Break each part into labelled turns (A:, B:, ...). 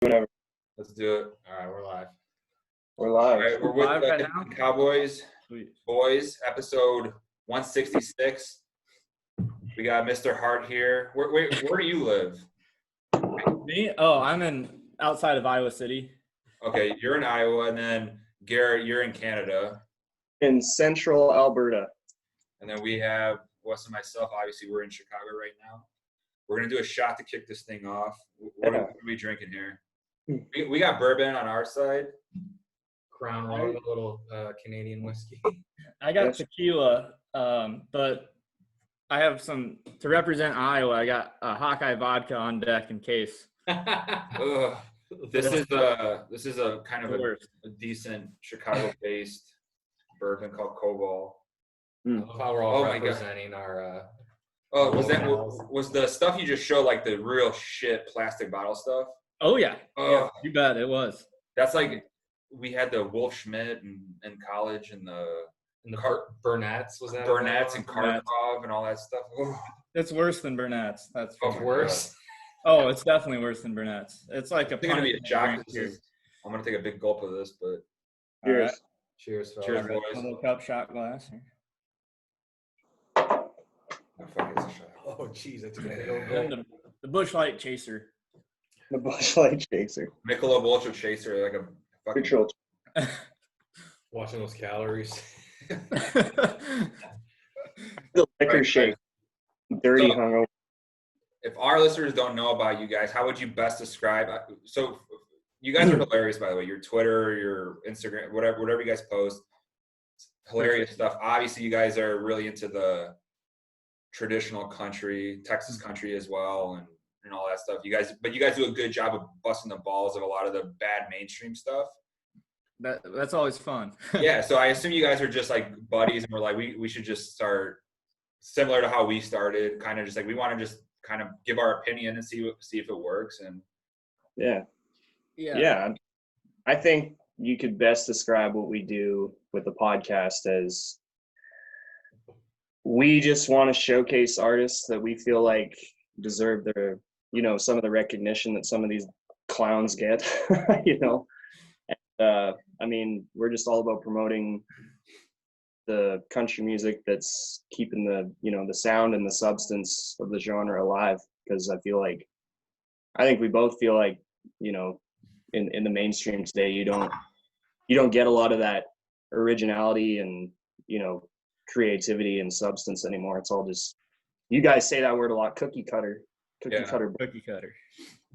A: Whatever.
B: Let's do it.
C: All right, we're live.
A: We're live.
B: All right, we're with
D: Live
B: the
D: right now?
B: Cowboys
D: Sweet.
B: boys, episode 166. We got Mr. Hart here. Where do you live?
D: Me? Oh, I'm outside of Iowa City.
B: Okay, you're in Iowa, and then Garrett, you're in Canada.
A: In central Alberta.
B: And then we have Wes and myself. Obviously, we're in Chicago right now. We're going to do a shot to kick this thing off. What are we drinking here? We got bourbon on our side.
C: Crown Royal, a little Canadian whiskey.
D: I got tequila, but I have some to represent Iowa. I got Hawkeye vodka on deck in case.
B: Ugh. This is a kind of
D: Worst.
B: a decent Chicago-based bourbon called Cobalt.
C: I love how we're all
B: Oh my God.
C: representing our.
B: Oh, was the stuff you just showed like the real shit plastic bottle stuff?
D: Oh yeah.
B: Oh,
D: Yeah, you bet it was.
B: that's like we had the Wolf Schmidt in college and the
C: Burnett's, was that?
B: Burnett's and
D: Burnett's.
B: Kharkov and all that stuff. Oh,
D: It's worse than Burnett's. That's for
B: Oh,
D: sure.
C: Worse.
D: Oh, it's definitely worse than Burnett's. It's like a
B: it's gonna be a
D: punishment
B: shock.
D: drink here.
B: I'm gonna take a big gulp of this, but
D: All right.
C: Cheers, fellas.
B: Cheers,
D: All right,
B: boys.
D: a little cup shot glass here.
B: oh, fuck, it's a shot.
C: Oh, jeez, that's gonna
D: And the Busch Light Chaser.
A: The Busch Light Chaser.
B: Michelob Ultra Chaser, like a fucking.
A: Control.
C: Watching those calories.
A: The liquor
B: Right,
A: shake. Dirty
B: So-
A: hungover.
B: If our listeners don't know about you guys, how would you best describe? So, you guys are hilarious, by the way. Your Twitter, your Instagram, whatever you guys post, hilarious stuff. Obviously, you guys are really into the traditional country, Texas country as well, and all that stuff. You guys do a good job of busting the balls of a lot of the bad mainstream stuff.
D: That's always fun.
B: Yeah, so I assume you guys are just like buddies, and we're like, we should just start similar to how we started, kind of just like we want to just kind of give our opinion and see if it works. And
A: Yeah. I think you could best describe what we do with the podcast as we just want to showcase artists that we feel like deserve their, some of the recognition that some of these clowns get, And, we're just all about promoting the country music that's keeping the sound and the substance of the genre alive. Because I think we both feel like, in the mainstream today, you don't get a lot of that originality and, creativity and substance anymore. It's all just, you guys say that word a lot, cookie cutter.
D: Cookie cutter.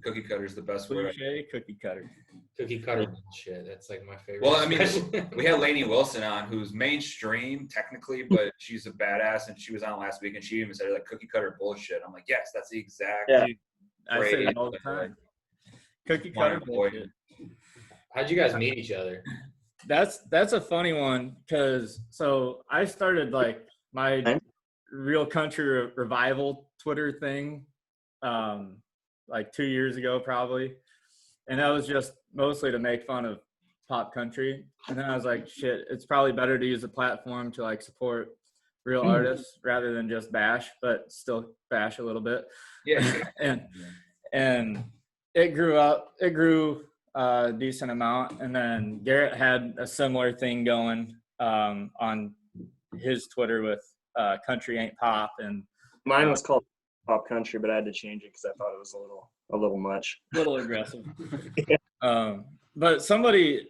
B: cookie cutter is the best word.
D: Cliche cookie cutter.
C: Cookie cutter shit. That's like my favorite.
B: Well, I mean, we had Lainey Wilson on, who's mainstream technically, but she's a badass, and she was on last week, and she even said like cookie cutter bullshit. I'm like, yes, that's the exact.
A: Yeah.
D: I say that all the time. Cookie cutter bullshit.
C: How'd you guys meet each other?
D: That's a funny one because so I started like my real country revival Twitter thing like 2 years ago probably, and that was just mostly to make fun of pop country. And then I was like, shit, it's probably better to use a platform to like support real artists rather than just bash, but still bash a little bit.
B: Yeah.
D: and it grew a decent amount, and then Garrett had a similar thing going on his Twitter with Country Ain't Pop, and
A: Mine was called Pop Country, but I had to change it because I thought it was a little much.
D: a little aggressive. But somebody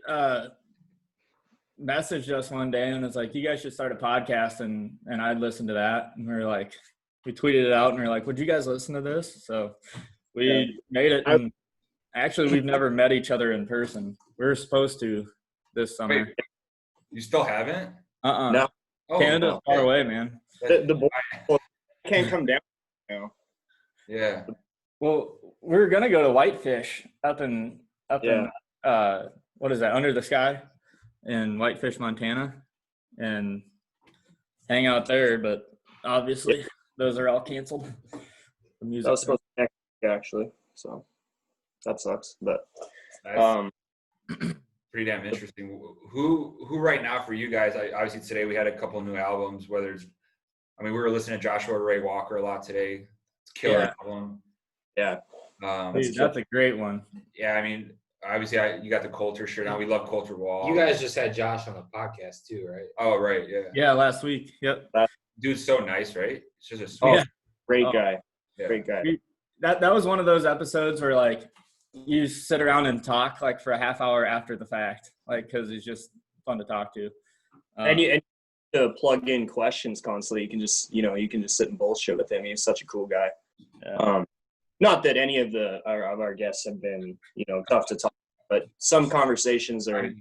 D: messaged us one day and was like, you guys should start a podcast, and I'd listen to that, and we tweeted it out, and we were like, would you guys listen to this? So we made it, and actually we've never met each other in person. We were supposed to this summer.
B: Wait, you still haven't?
A: No.
B: Oh,
D: Canada's far away, man.
A: The boy can't come down now.
B: Yeah.
D: Well, we're gonna go to Whitefish up in what is that, Under the Sky in Whitefish, Montana, and hang out there, but obviously those are all canceled. The music
A: That was supposed to be next week, actually, so that sucks. But
B: That's pretty damn interesting. Who right now for you guys? Obviously today we had a couple of new albums. We were listening to Joshua Ray Walker a lot today. It's killer album.
A: Yeah.
D: Dude, that's a great one.
B: Yeah, I mean, obviously, you got the Coulter shirt now. We love Coulter Wall.
C: You guys just had Josh on the podcast too, right?
B: Oh, right, yeah.
D: Yeah, last week. Yep.
B: Dude's so nice, right? It's just a sweet.
D: Yeah.
A: Great guy.
B: Yeah.
A: Great guy.
D: That was one of those episodes where like you sit around and talk like for a half hour after the fact, like because he's just fun to talk to.
A: And you to plug in questions constantly. You can just sit and bullshit with him. He's such a cool guy.
D: Yeah.
A: Not that any of our guests have been tough to talk, but some conversations are you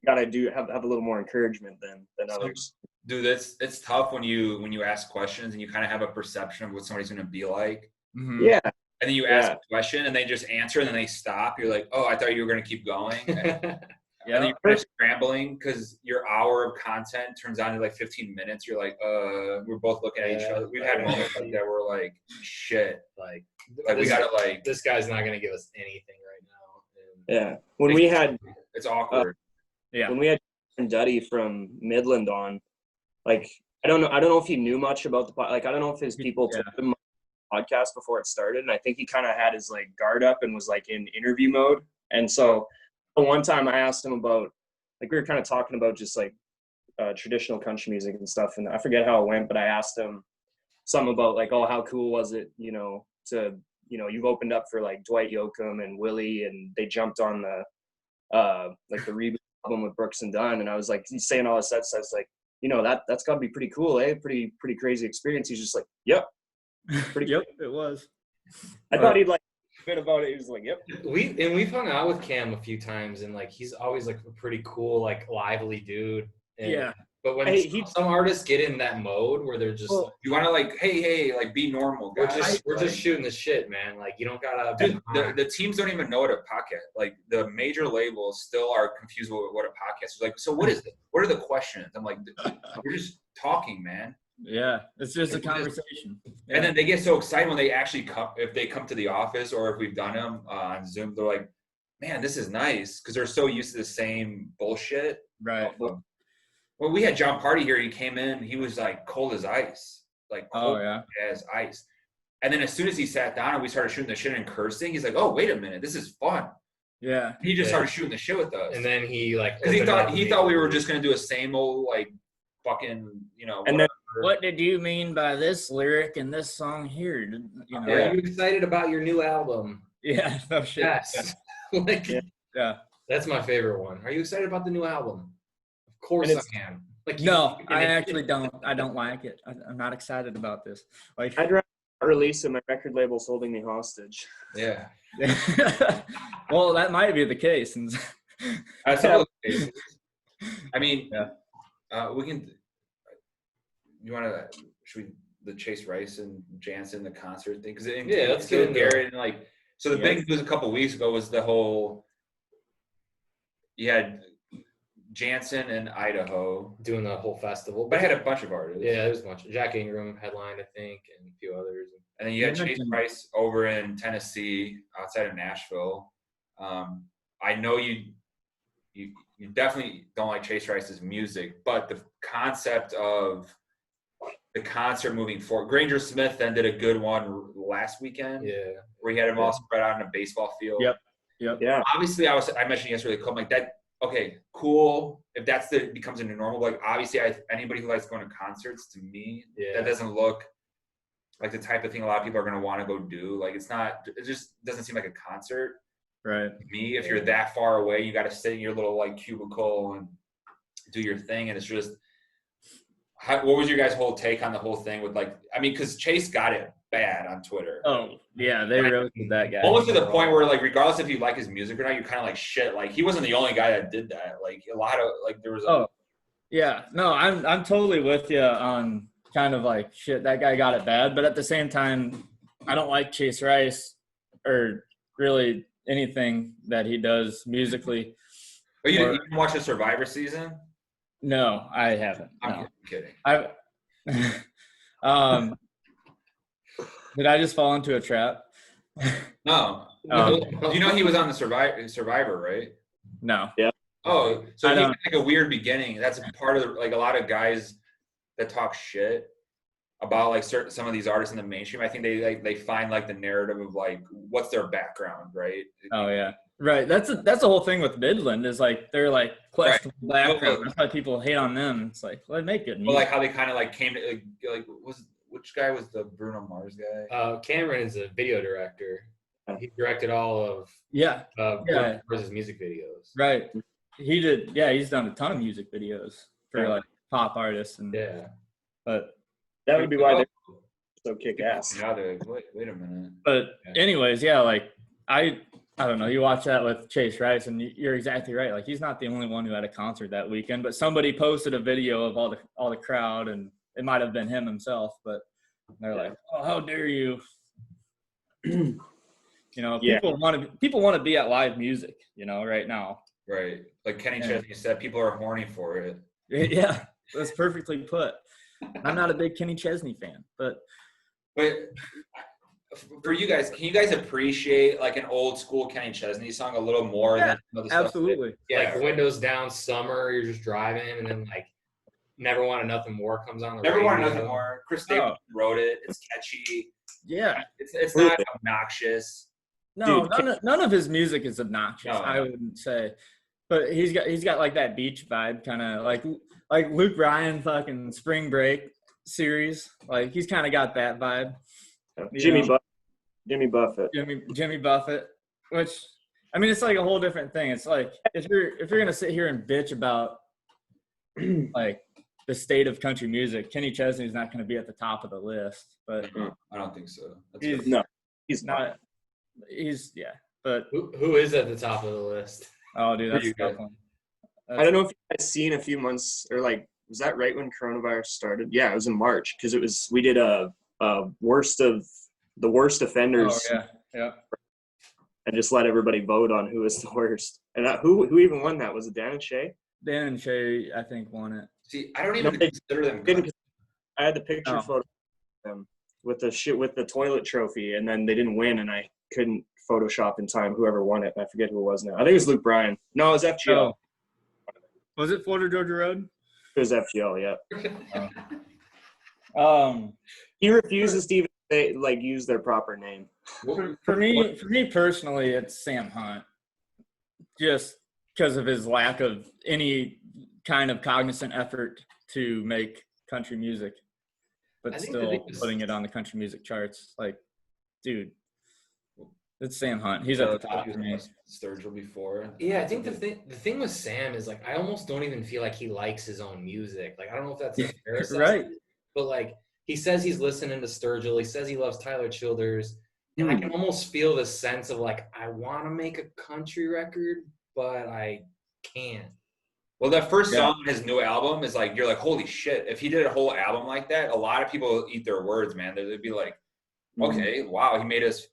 A: gotta have a little more encouragement than others.
B: Dude, it's tough when you ask questions and you kind of have a perception of what somebody's going to be like.
D: Mm-hmm.
A: Yeah.
B: And then you ask a question and they just answer and then they stop. You're like, oh, I thought you were going to keep going. And then you're scrambling because your hour of content turns on to like 15 minutes. You're like, we're both looking at each other. We've had moments like that where we're like, shit. Like we got to like.
C: This guy's not going to give us anything right now.
A: Yeah. When we had.
B: It's awkward.
A: When we had Duddy from Midland on, like, I don't know if he knew much about the I don't know if his people told him podcast before it started, and I think he kind of had his like guard up and was like in interview mode. And so one time I asked him about, like, we were kind of talking about just like traditional country music and stuff, and I forget how it went, but I asked him something about like, oh, how cool was it, to you've opened up for like Dwight Yoakam and Willie, and they jumped on the like the reboot album with Brooks and Dunn, and I was like, he's saying all this stuff, so I was like, that's got to be pretty cool, eh? Pretty crazy experience. He's just like, yep.
D: Yep, it was.
A: I thought he'd like a bit about it. He was like, yep.
C: We've hung out with Cam a few times, and like he's always like a pretty cool, like lively dude. And, but when some artists get in that mode where they're just
B: you want to like, hey, like be normal, guys.
C: We're just shooting the shit, man. Like you don't gotta.
B: Dude, the teams don't even know what a podcast. Like the major labels still are confused with what a podcast is. Like, so what is it? What are the questions? I'm like, we're just talking, man.
D: Yeah, it's just a conversation.
B: And then they get so excited when they actually come, if they come to the office or if we've done them on Zoom, they're like, man, this is nice, because they're so used to the same bullshit.
D: Right.
B: Well, we had John Party here. He came in, he was like cold as ice, like cold as ice. And then as soon as he sat down and we started shooting the shit and cursing, he's like, oh, wait a minute, this is fun.
D: Yeah.
B: He just started shooting the shit with us.
C: And then he like,
B: because he thought we were just gonna do a same old like fucking,
A: And then,
D: what did you mean by this lyric and this song here?
C: Are you excited about your new album?
D: Yeah, no shit.
C: Yes. Like,
D: yeah.
C: That's my favorite one. Are you excited about the new album? Of course I am. Like,
D: no, I actually don't. I don't like it. I'm not excited about this. Like,
A: I'd rather release it. My record label's holding me hostage.
B: Yeah.
D: Well, that might be the case.
B: That's all the cases. I mean, we can. You want to? Should we the Chase Rice and Jansen the concert thing? Because
C: let's get into
B: Garrett and like. So the big news a couple of weeks ago was the whole. You had Jansen and Idaho
C: doing the whole festival,
B: but I had a bunch of artists.
C: Yeah, there's a bunch. Jack Ingram headlined, I think, and a few others.
B: And then you had Chase Rice over in Tennessee, outside of Nashville. I know you definitely don't like Chase Rice's music, but the concept of the concert moving forward. Granger Smith then did a good one last weekend.
C: Yeah.
B: Where he had them all spread out in a baseball field.
D: Yep.
A: Yeah.
B: Obviously, I mentioned yesterday, I'm like that. Okay, cool. If that's becomes a new normal, like obviously, anybody who likes going to concerts, to me, that doesn't look like the type of thing a lot of people are going to want to go do. Like it just doesn't seem like a concert.
D: Right.
B: To me, if you're that far away, you got to sit in your little like cubicle and do your thing, and it's just. What was your guys' whole take on the whole thing with like? I mean, because Chase got it bad on Twitter.
D: Oh yeah, they roasted that guy.
B: Almost to the point where like, regardless if you like his music or not, you're kind of like shit. Like he wasn't the only guy that did that. Like a lot of like there was.
D: Yeah, no, I'm totally with you on kind of like shit. That guy got it bad, but at the same time, I don't like Chase Rice or really anything that he does musically.
B: But you didn't watch the Survivor season?
D: No, I haven't.
B: I'm kidding.
D: Did I just fall into a trap?
B: No. You know he was on the Survivor, right?
D: No.
A: Yeah.
B: Oh, so he had like a weird beginning. That's part of like a lot of guys that talk shit about like some of these artists in the mainstream. I think they find like the narrative of like what's their background, right?
D: Oh yeah, right. That's the whole thing with Midland is like they're like questionable background. That's why people hate on them. It's like, well, they make good music.
B: Well, like how they kind of like came to like which guy was the Bruno Mars guy?
C: Cameron is a video director. He directed all of Bruno Mars' music videos.
D: Right. He did. Yeah, he's done a ton of music videos for like pop artists and but.
A: That would be why they're so kick ass.
B: Wait a minute.
D: But anyways, yeah, like I don't know. You watch that with Chase Rice, and you're exactly right. Like he's not the only one who had a concert that weekend, but somebody posted a video of all the crowd, and it might have been him himself. But they're like, "Oh, how dare you!" You know, people want to be at live music. You know, right now.
B: Right, like Kenny Chesney said, people are horny for it.
D: Yeah, that's perfectly put. I'm not a big Kenny Chesney fan, but
B: for you guys, can you guys appreciate like an old school Kenny Chesney song a little more than some of the
D: absolutely.
B: Stuff
C: like Windows Down, Summer, you're just driving, and then like Never Wanted Nothing More comes on.
B: Never Wanted Nothing More. Chris Stapleton wrote it. It's catchy.
D: Yeah,
B: it's not obnoxious.
D: No, none of his music is obnoxious. No. I wouldn't say, but he's got like that beach vibe, kind of like Luke Bryan fucking Spring Break series. Like he's kind of got that vibe.
A: Jimmy Buffett.
D: Jimmy Buffett, which I mean, it's like a whole different thing. It's like if you're gonna sit here and bitch about like the state of country music, Kenny Chesney's not gonna be at the top of the list. But
B: I don't think so.
D: He's not. But
C: who is at the top of the list?
D: Oh, dude, that's a tough one.
A: I don't know if you guys seen a few months or like, was that right when coronavirus started? Yeah, it was in March because we did a worst offenders.
D: Oh, yeah.
A: And just let everybody vote on who was the worst. And who even won that? Was it Dan and Shay?
D: Dan and Shay, I think, won it.
B: See, I don't even consider them good.
A: I had the picture photo of them with the toilet trophy, and then they didn't win, and I couldn't Photoshop in time whoever won it. I forget who it was now. I think it was Luke Bryan. No, it was FGL.
D: Oh. Was it Florida Georgia Road?
A: It was FGL, yeah. He refuses to even use their proper name.
D: For me personally, it's Sam Hunt. Just because of his lack of any kind of cognizant effort to make country music, but still putting it on the country music charts. Like, dude, it's Sam Hunt. He's at the top for me.
B: Sturgill before.
C: Yeah, I think the thing with Sam is like I almost don't even feel like he likes his own music. Like I don't know if that's a fair assessment,
D: right,
C: but like he says he's listening to Sturgill. He says he loves Tyler Childers, and I can almost feel the sense of like I want to make a country record, but I can't.
B: Well, that first song on his new album is like, you're like, holy shit. If he did a whole album like that, a lot of people eat their words, man. They'd be like, okay, wow, he made us.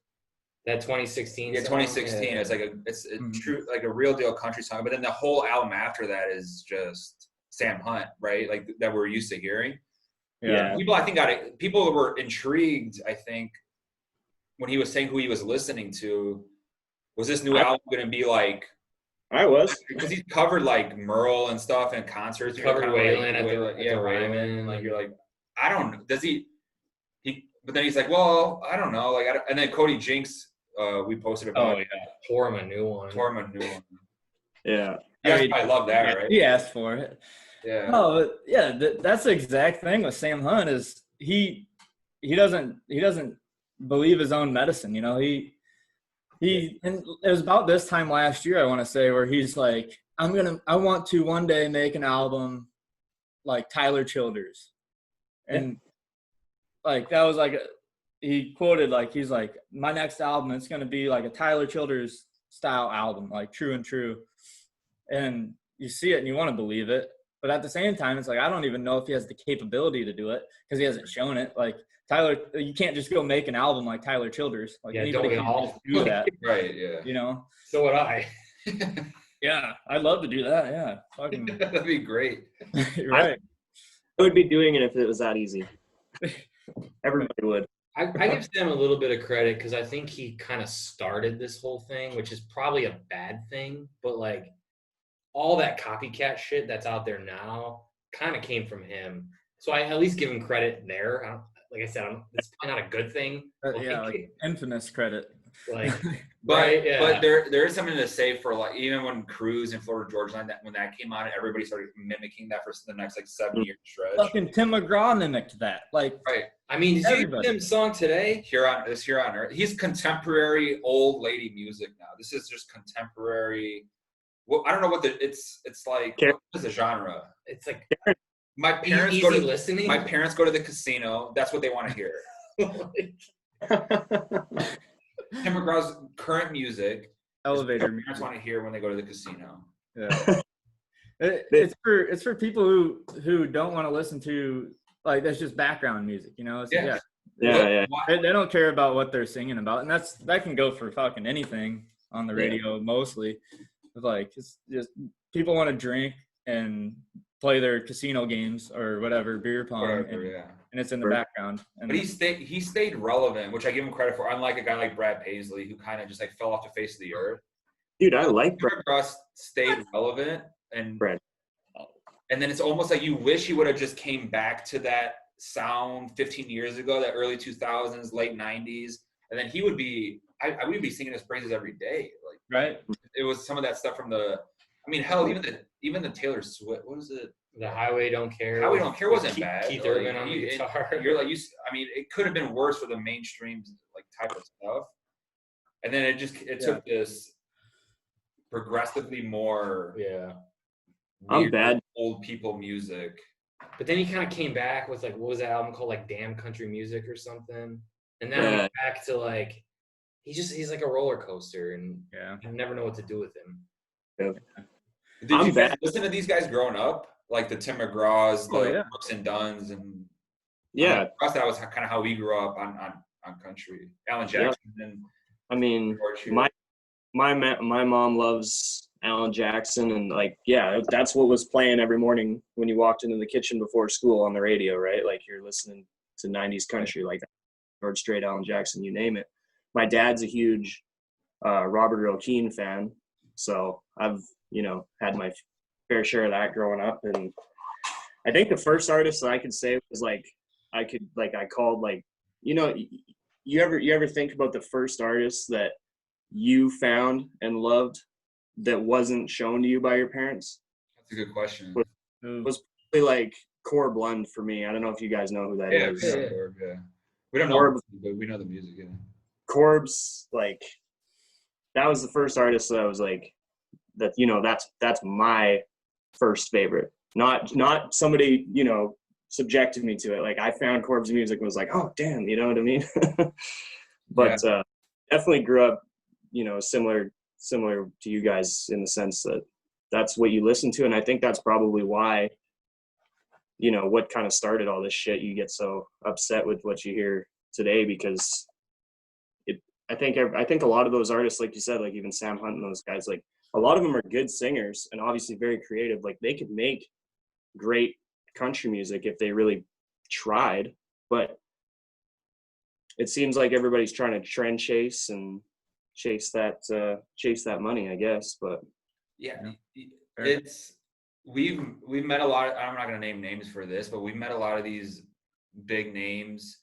C: That 2016
B: song? 2016. Yeah. It's like it's true, like a real deal country song. But then the whole album after that is just Sam Hunt, right? Like that we're used to hearing.
D: Yeah.
B: People, I think, people were intrigued, I think, when he was saying who he was listening to. Was this new album going to be like,
A: I was,
B: because he's covered like Merle and stuff in concerts.
C: He covered Waylon at the
B: Ryman. Like you're like, I don't know. Does he? But then he's like, well, I don't know. Like, and then Cody Jinks, we posted about.
C: Oh yeah, pour him a new one.
A: Yeah.
B: I love that, right?
D: He asked for it.
B: Yeah.
D: No, but yeah, that's the exact thing with Sam Hunt is he doesn't believe his own medicine. You know, and it was about this time last year, I want to say, where he's like, I want to one day make an album like Tyler Childers. And like, that was like, he quoted, like, he's like, my next album, it's going to be like a Tyler Childers style album, like True and True. And you see it and you want to believe it. But at the same time, it's like, I don't even know if he has the capability to do it because he hasn't shown it. Like, Tyler, you can't just go make an album like Tyler Childers. Like, anybody can just do that.
B: Right, yeah.
D: You know?
C: So would I.
D: Yeah, I'd love to do that, yeah. Fucking.
B: That'd be great.
D: Right.
A: I would be doing it if it was that easy. Everybody would.
C: I give Sam a little bit of credit because I think he kind of started this whole thing, which is probably a bad thing. But, like, all that copycat shit that's out there now kind of came from him. So I at least give him credit there. like I said, it's probably not a good thing.
D: Like infamous credit.
C: Like,
B: But
C: right? Yeah.
B: but there is something to say for like even when Cruise and Florida Georgia Line when that came out, everybody started mimicking that for the next like 7-year stretch.
D: Fucking Tim McGraw mimicked that. Like,
B: Right.
C: I mean, did you hear Tim's song today?
B: Here on Earth. He's contemporary old lady music now. This is just contemporary. Well, I don't know what it's like. What is the genre?
C: It's like
B: my parents
C: easy
B: go to
C: listening.
B: My parents go to the casino. That's what they want to hear. Tim McGraw's current music.
D: Elevator
B: music. Parents want to hear when they go to the casino.
D: Yeah. It's for people who don't want to listen to, like, that's just background music, you know?
A: Yeah.
D: They don't care about what they're singing about, and that can go for fucking anything on the radio mostly. Like, it's just people want to drink and play their casino games or whatever, beer pong, and it's in the background.
B: But he stayed relevant, which I give him credit for. Unlike a guy like Brad Paisley, who kind of just like fell off the face of the earth.
A: Dude, I like
B: Brad. Cross stayed relevant, and then it's almost like you wish he would have just came back to that sound 15 years ago, that early 2000s, late 90s, and then he would be. I would be singing his praises every day. Like,
D: right.
B: It was some of that stuff from the. I mean, hell, even the Taylor Swift. What is it?
C: The Highway Don't Care.
B: Highway Don't Care wasn't bad.
C: Keith Urban on the guitar.
B: You're like, I mean, it could have been worse for the mainstream like type of stuff. And then it took this progressively more
A: I'm bad
B: old people music.
C: But then he kind of came back with like, what was that album called? Like Damn Country Music or something. And now he's back to like, he's like a roller coaster, and you never know what to do with him.
A: Yeah.
B: Did you guys listen to these guys growing up? Like the Tim McGraws, the Brooks and Dunns, and that was kind of how we grew up on country. Alan Jackson and
A: I mean, my mom loves Alan Jackson, and like that's what was playing every morning when you walked into the kitchen before school on the radio, right? Like you're listening to 90s country, like George Strait, Alan Jackson, you name it. My dad's a huge Robert Earl Keen fan, so I've had my fair share of that growing up. And I think the first artist that I could say was I called you ever think about the first artist that you found and loved that wasn't shown to you by your parents?
B: That's a good question.
A: Was probably like Core Blund for me. I don't know if you guys know who that is.
B: Yeah. We don't know, but we know the music. Yeah.
A: Corb's like, that was the first artist that I was like, that that's my first favorite. Not somebody subjected me to it. Like I found Corb's music and was like, oh damn, you know what I mean? But definitely grew up similar to you guys in the sense that that's what you listen to, and I think that's probably why what kind of started all this shit. You get so upset with what you hear today because I think a lot of those artists, like you said, like even Sam Hunt and those guys, like a lot of them are good singers and obviously very creative. Like they could make great country music if they really tried, but it seems like everybody's trying to trend chase and chase that money, I guess. But
B: it's we've met a lot. I'm not going to name names for this, but we've met a lot of these big names,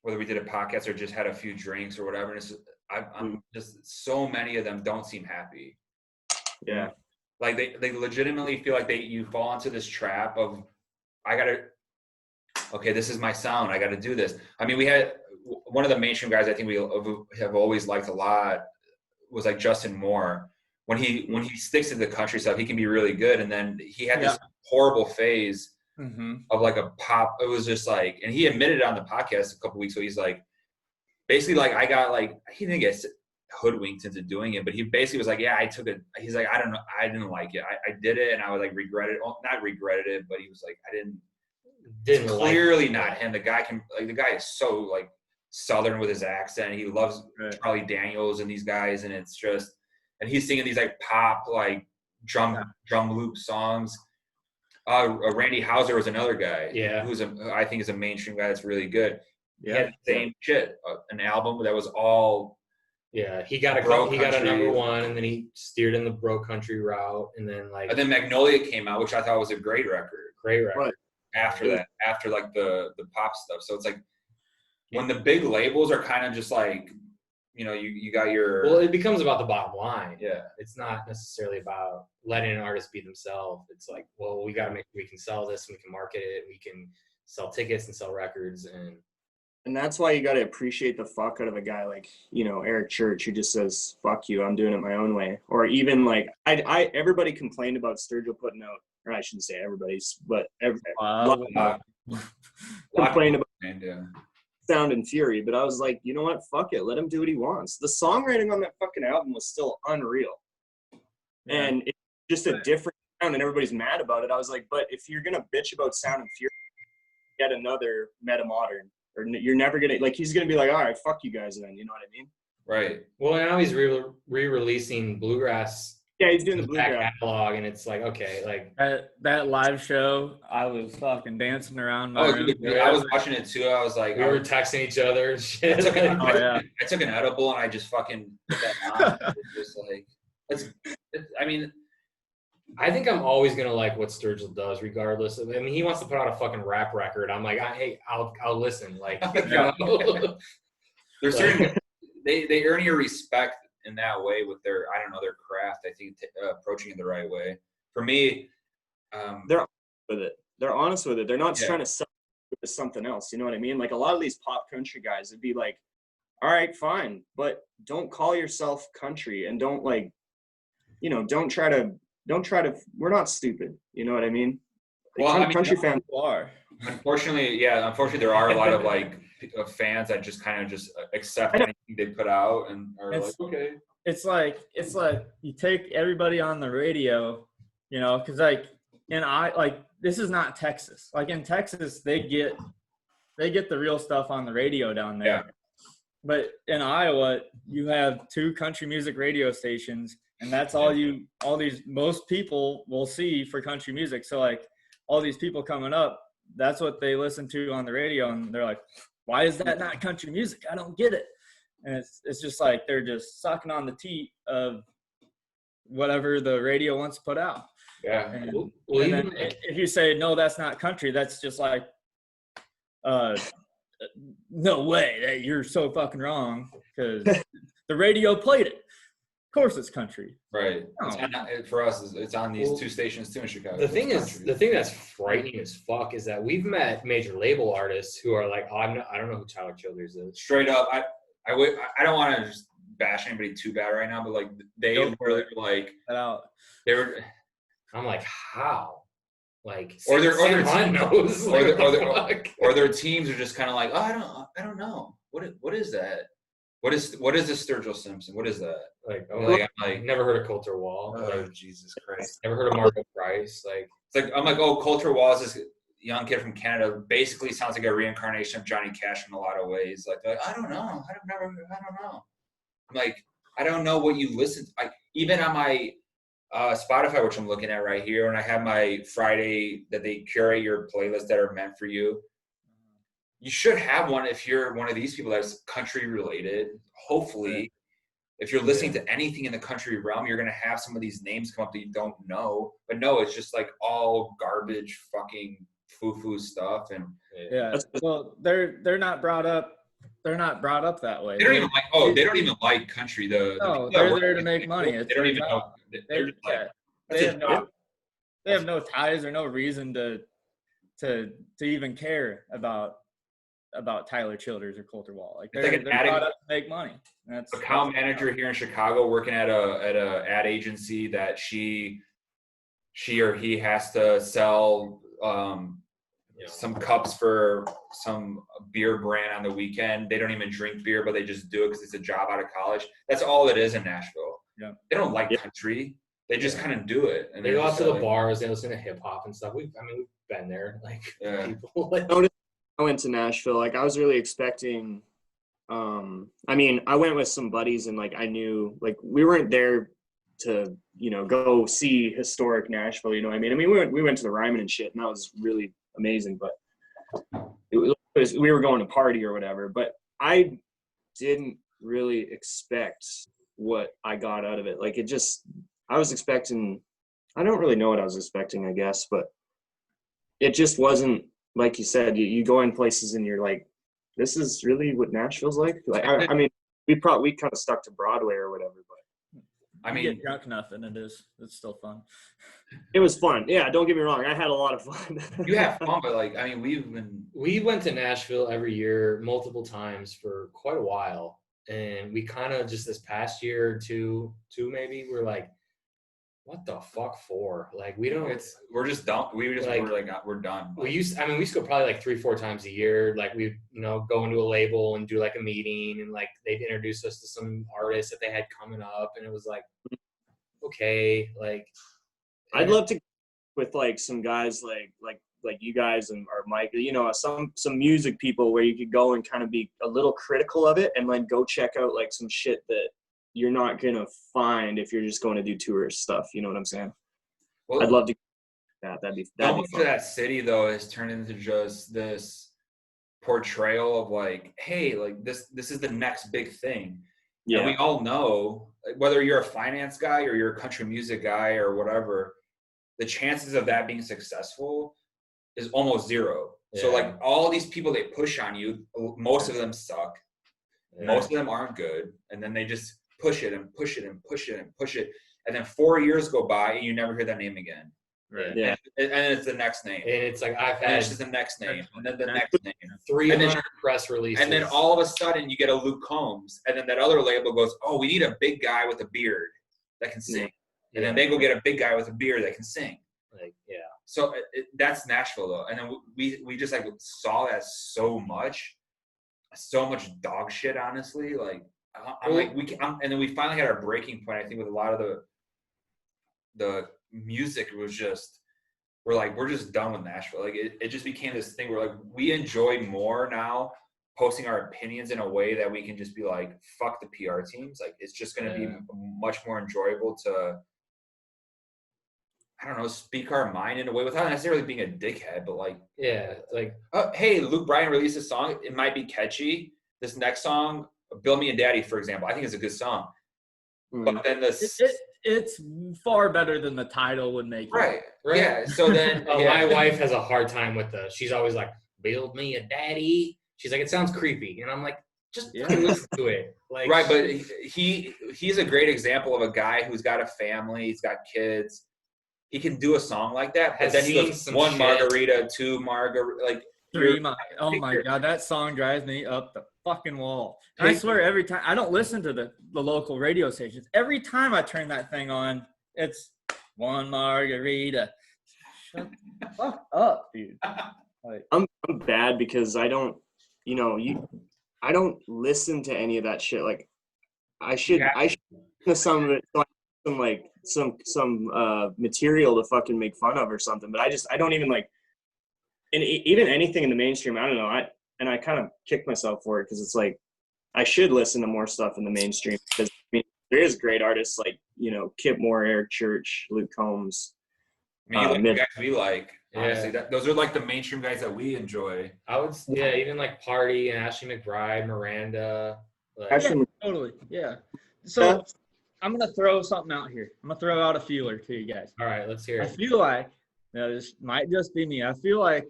B: whether we did a podcast or just had a few drinks or whatever. And I'm just, so many of them don't seem happy.
A: Yeah.
B: Like they legitimately feel like you fall into this trap of, this is my sound. I got to do this. I mean, we had one of the mainstream guys I think we have always liked a lot was like Justin Moore. When he sticks to the country stuff, he can be really good. And then he had this horrible phase of like a pop. It was just like, and he admitted it on the podcast a couple weeks ago. He's like, basically like, I got like, he didn't get hoodwinked into doing it, but he basically was like, I took it. He's like, I don't know. I didn't like it. I did it. And I was like, not regretted it, but he was like, didn't clearly like not him. The guy is so like Southern with his accent. He loves Charlie Daniels and these guys. And it's just, and he's singing these like pop, like drum loop songs. Randy Houser was another guy. Yeah. I think is a mainstream guy that's really good. Yeah. He had the same shit. An album that was all.
C: Yeah. He got a number one, and then he steered in the bro country route. And then Magnolia
B: came out, which I thought was a great record.
C: Great record.
B: after that, after like the pop stuff. So it's like when the big labels are kind of just like, you know, you got your.
C: Well, it becomes about the bottom line.
B: Yeah.
C: It's not necessarily about letting an artist be themselves. It's like, well, we got to make sure we can sell this, we can market it, we can sell tickets and sell records,
A: And that's why you got to appreciate the fuck out of a guy like, you know, Eric Church, who just says, fuck you, I'm doing it my own way. Or even like, everybody complained about Sturgill putting out, or I shouldn't say everybody's, but complained about Sound and Fury. But I was like, you know what? Fuck it. Let him do what he wants. The songwriting on that fucking album was still unreal. Yeah. And it's just a different sound, and everybody's mad about it. I was like, but if you're going to bitch about Sound and Fury, get another Meta Modern. Or you're never gonna, like, he's gonna be like, all right, fuck you guys then, you know what I mean?
B: Right.
C: Well, now he's re-releasing Bluegrass.
A: Yeah, he's doing the Bluegrass
C: catalog, and it's like, okay, like
D: that live show, I was fucking dancing around my room.
B: Dude, I was watching it too. I was like,
C: we were texting each other and shit.
B: I took an edible and I just fucking put that on. It's just like, I mean,
C: I think I'm always gonna like what Sturgill does, regardless of. I mean, he wants to put out a fucking rap record. I'm like, hey, I'll listen. Like,
B: there's certain they earn your respect in that way with their, I don't know, their craft. I think approaching it the right way. For me,
A: they're honest with it. They're honest with it. They're not trying to sell it to something else. You know what I mean? Like a lot of these pop country guys, it'd be like, all right, fine, but don't call yourself country, and don't, like, you know, don't try to. We're not stupid. You know what I mean? Like, well, country fans
B: are. Unfortunately, there are a lot of like fans that just kind of just accept anything they put out and are like, okay.
D: It's like you take everybody on the radio, you know, because like, this is not Texas. Like in Texas, they get the real stuff on the radio down there.
B: Yeah.
D: But in Iowa, you have 2 country music radio stations. And that's most people will see for country music. So like all these people coming up, that's what they listen to on the radio. And they're like, why is that not country music? I don't get it. And it's just like, they're just sucking on the teat of whatever the radio wants to put out.
B: Yeah.
D: And then if you say, no, that's not country, that's just like, no way, you're so fucking wrong, because the radio played it. Of course it's country.
B: Right. For us, it's on these 2 stations too in Chicago.
C: The thing that's frightening as fuck is that we've met major label artists who are like, I don't know who Tyler Childers is.
B: Straight up, I don't want to just bash anybody too bad right now, but like they were like, they were.
C: I'm like, how? Like,
B: or their teams, or their teams are just kind of like, oh, I don't know. What is that? What is the Sturgill Simpson? What is that?
C: I'm like, never heard of Coulter Wall.
B: Like, Jesus Christ.
C: Never heard of Marco Price. Like,
B: it's like, I'm like, oh, Coulter Wall is this young kid from Canada. Basically sounds like a reincarnation of Johnny Cash in a lot of ways. Like I don't know. I don't know. I'm like, I don't know what you listen to. Like, even on my Spotify, which I'm looking at right here, and I have my Friday that they curate your playlists that are meant for you. You should have one if you're one of these people that's country related. Hopefully, if you're listening to anything in the country realm, you're going to have some of these names come up that you don't know. But no, it's just like all garbage, fucking foo-foo stuff. And
D: well, they're not brought up. They're not brought up that way.
B: They don't even like. Oh, they don't even like country.
D: They're there to make money.
B: They don't even know.
D: They have no ties or no reason to even care about Tyler Childers or Coulter Wall. Like they're brought up to make money. That's
B: account manager here in Chicago working at a ad agency that she or he has to sell some cups for some beer brand on the weekend. They don't even drink beer, but they just do it because it's a job out of college. That's all it is in Nashville.
D: Yeah.
B: They don't like country. They just kind of do it. And
C: they go out to the bars. They listen to hip hop and stuff. We've been there. Like,
A: people. I went to Nashville. Like, I was really expecting. I mean, I went with some buddies, and like I knew, like we weren't there to go see historic Nashville. You know what I mean? I mean, we went to the Ryman and shit, and that was really amazing. But we were going to party or whatever. But I didn't really expect what I got out of it. Like I was expecting. I don't really know what I was expecting, I guess, but it just wasn't, like you said, you go in places and you're like, this is really what Nashville's like. Like, I mean, we kind of stuck to Broadway or whatever, but
B: I mean,
D: get drunk enough and it's still fun.
A: it was fun. Yeah, don't get me wrong. I had a lot of fun.
B: you have fun, but like, I mean,
C: we went to Nashville every year, multiple times for quite a while. And we kind of just this past year or two maybe, we're like, what the fuck for? Like,
B: we're just done. We're done.
C: We used to go probably like 3-4 times a year. Like we, go into a label and do like a meeting, and like they'd introduce us to some artists that they had coming up, and it was like, okay, like.
A: I'd love to with like some guys like you guys and or Mike, some music people where you could go and kind of be a little critical of it and then go check out like some shit that you're not gonna find if you're just going to do tourist stuff. You know what I'm saying? Well, I'd love to. That'd be fun.
B: To that city though has turned into just this portrayal of like, hey, like this is the next big thing. Yeah. And we all know, like, whether you're a finance guy or you're a country music guy or whatever, the chances of that being successful is almost zero. Yeah. So like all these people they push on you, most of them suck. Yeah. Most of them aren't good, and then they just push it and push it and push it and push it, and then 4 years go by and you never hear that name again.
C: Right.
A: Yeah.
B: And it's the next name.
C: And it's like
B: it's just the next name, and then the next name.
C: 300 press releases.
B: And then all of a sudden you get a Luke Combs, and then that other label goes, "Oh, we need a big guy with a beard that can sing." Yeah. And then they go get a big guy with a beard that can sing.
C: Like, yeah.
B: So that's Nashville though, and then we just like saw that so much dog shit. Honestly, like and then we finally had our breaking point. I think with a lot of the music was just we're just done with Nashville. Like it just became this thing where like we enjoy more now posting our opinions in a way that we can just be like, fuck the PR teams. Like it's just going to be much more enjoyable to, I don't know, speak our mind in a way without necessarily being a dickhead, but like, hey, Luke Bryan released a song. It might be catchy. This next song, Bill Me and Daddy, for example, I think it's a good song. But then
D: it's far better than the title would make.
B: Right. Yeah. So then
C: my wife has a hard time with she's always like, build me a daddy. She's like, it sounds creepy. And I'm like, just listen to it. Like,
B: right. But he's a great example of a guy who's got a family. He's got kids. He can do a song like that. But then he goes one margarita, two margarita, like
D: three. Oh my God. That song drives me up the fucking wall. And I swear every time, I don't listen to the local radio stations. Every time I turn that thing on, it's one margarita. Shut the fuck up, dude. Like,
A: I'm bad because I don't, I don't listen to any of that shit. Like I should listen to some of it, some material to fucking make fun of or something. But I don't even like, and even anything in the mainstream. I don't know. I kind of kick myself for it because it's like I should listen to more stuff in the mainstream because there is great artists like Kip Moore, Eric Church, Luke Combs.
B: I mean, the guys we like. Honestly, those are like the mainstream guys that we enjoy.
C: I would, even like Party and Ashley McBryde, Miranda.
D: Totally, yeah. So I'm gonna throw something out here. I'm gonna throw out a feeler to you guys.
C: All right, let's hear it.
D: I feel like this might just be me. I feel like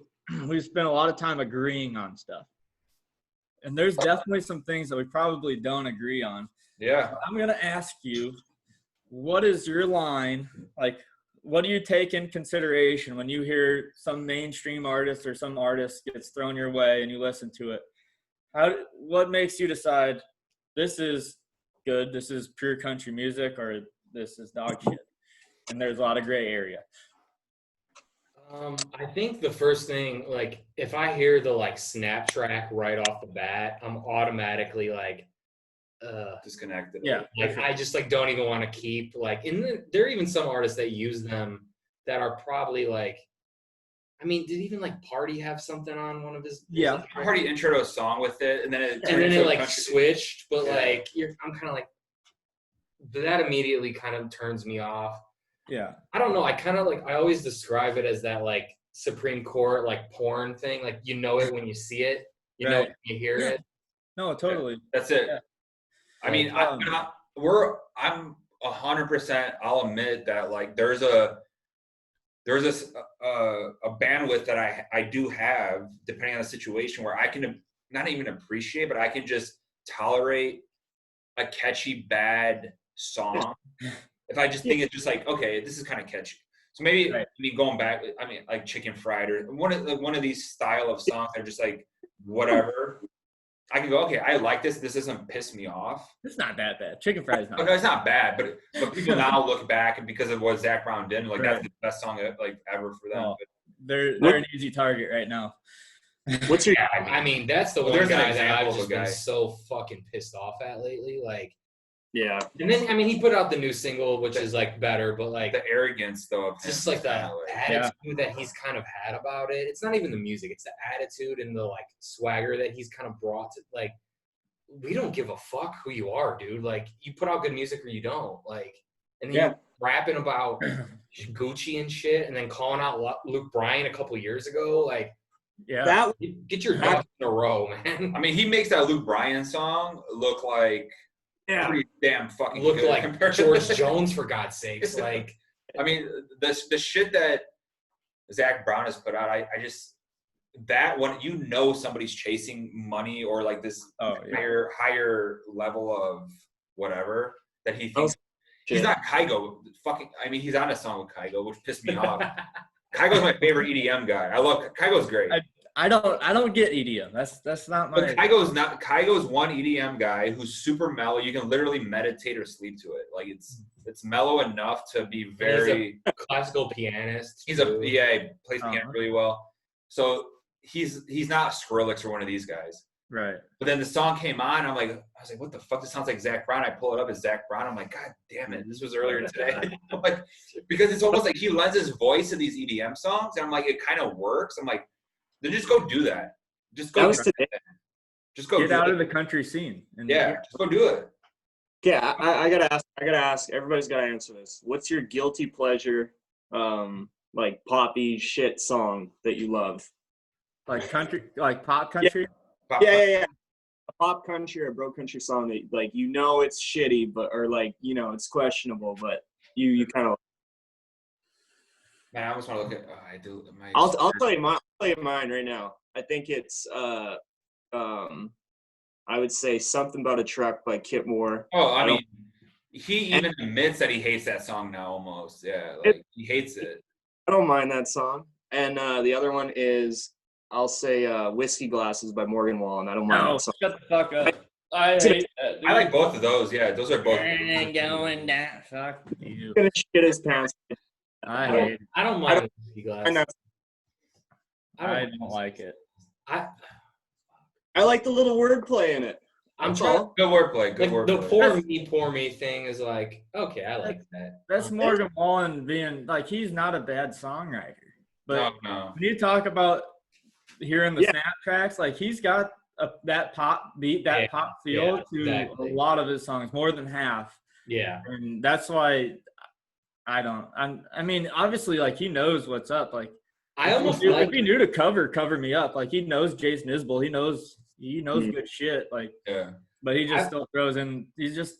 D: we've spent a lot of time agreeing on stuff, and there's definitely some things that we probably don't agree on.
B: Yeah.
D: So I'm gonna ask you, what is your line like? What do you take in consideration when you hear some mainstream artist or some artist gets thrown your way and you listen to it? What makes you decide this is good, this is pure country music, or this is dog shit? And there's a lot of gray area.
C: I think the first thing, like if I hear the snap track right off the bat, I'm automatically like,
B: disconnected.
D: Yeah.
C: Like I just don't even want to keep there are even some artists that use them that are probably did even Party have something on one of his?
D: Yeah.
B: Party intro to a song with it, and then
C: it switched, but I'm kind of that immediately kind of turns me off.
D: Yeah.
C: I don't know. I kind of I always describe it as that Supreme Court porn thing. It when you see it, you know it when you hear it.
D: No, totally.
B: That's it.
D: Yeah.
B: I mean, I'm 100%. I'll admit that there's a there's this a bandwidth that I do have, depending on the situation, where I can not even appreciate, but I can just tolerate a catchy bad song if I just think it's just like, okay, this is kind of catchy. So maybe
D: Right.
B: I mean, going back, I mean, like Chicken Fried or one of these style of songs that are just like whatever. I can go, okay, I like this. This doesn't piss me off.
D: It's not that bad. Chicken fried is not.
B: Okay, it's not bad, but people now look back and because of what Zach Brown did, like
D: Right.
B: that's the best song like ever for them.
D: Oh, they're an easy target right now.
A: What's your?
C: Yeah, I mean, that's the
B: Well,
C: one
B: there's an
C: guy that
B: example
C: I've
B: of a
C: just been
B: guy.
C: so fucking pissed off at lately. Like,
A: Yeah.
C: and then I mean, he put out the new single, which is like better, but like
B: The arrogance though of him
C: just like
B: is
C: the
B: kinda like-
C: attitude that he's kind of had about it. It's not even the music; it's the attitude and the like swagger that he's kind of brought to. Like, we don't give a fuck who you are, dude. Like, you put out good music or you don't. Like, and then you're rapping about Gucci and shit, and then calling out Luke Bryan a couple years ago. Like,
D: Yeah.
A: That
C: get your ducks in a row, man.
B: I mean, he makes that Luke Bryan song look like pretty damn fucking
C: Look
B: good
C: like
B: compared to
C: George
B: this.
C: Jones, for God's sakes. Like,
B: I mean, the shit that Zach Brown has put out, I just that when somebody's chasing money or like this higher level of whatever that he thinks he's not Kygo. Fucking, I mean, he's on a song with Kygo, which pissed me off. Kygo's my favorite EDM guy. I love Kygo's great.
D: I don't get EDM. That's not my.
B: But Kygo's one EDM guy who's super mellow. You can literally meditate or sleep to it. Like it's mellow enough to be very
C: classical pianist.
B: he plays piano really well. So he's not Skrillex or one of these guys.
D: Right.
B: But then the song came on. I was like, what the fuck? This sounds like Zach Brown. I pull it up as Zach Brown. I'm like, God damn it. This was earlier today. I'm like, because it's almost like he lends his voice to these EDM songs. And I'm like, it kind of works. I'm like, then just go do that. Just go.
A: That was today.
B: Just go
D: Get
B: do
D: out
B: it.
D: of the country scene. And
B: Just go do it.
A: Yeah, I gotta ask. Everybody's gotta answer this. What's your guilty pleasure, like poppy shit song that you love?
D: like country, like pop country.
A: Yeah. A pop country or a bro country song that like it's shitty, or like it's questionable, but you kind of.
B: Man, I almost want to look at. I do.
A: I'll tell you mine. I'll tell you mine right now. I think it's I would say Something About a Truck by Kit Moore.
B: Oh, I mean, he even admits that he hates that song now. Almost, yeah, like he hates it.
A: I don't mind that song. And the other one is I'll say Whiskey Glasses by Morgan Wallen. I don't mind
D: No,
A: that song.
D: shut the fuck up. I hate that.
B: I like both of those. Yeah, those are both.
D: Going down. Fuck you.
A: He's gonna shit his pants.
D: I hate it.
C: I don't mind Whiskey Glass.
A: And
D: I don't like it.
A: I like the little wordplay in it.
C: I'm
A: That's
C: trying.
A: all.
B: Good wordplay. Good
C: Like, the
B: wordplay.
C: poor me thing is like, okay, I like that.
D: That's Morgan Wallen being like, he's not a bad songwriter. But
B: No.
D: when you talk about hearing the snap tracks, like he's got that pop beat, that pop feel to
C: exactly.
D: a lot of his songs, more than half.
C: Yeah.
D: And that's why I mean, obviously, like he knows what's up. Like
C: I almost
D: if he knew to cover me up, like he knows Jason Isbell, he knows good shit. Like, but he just still throws in. He's just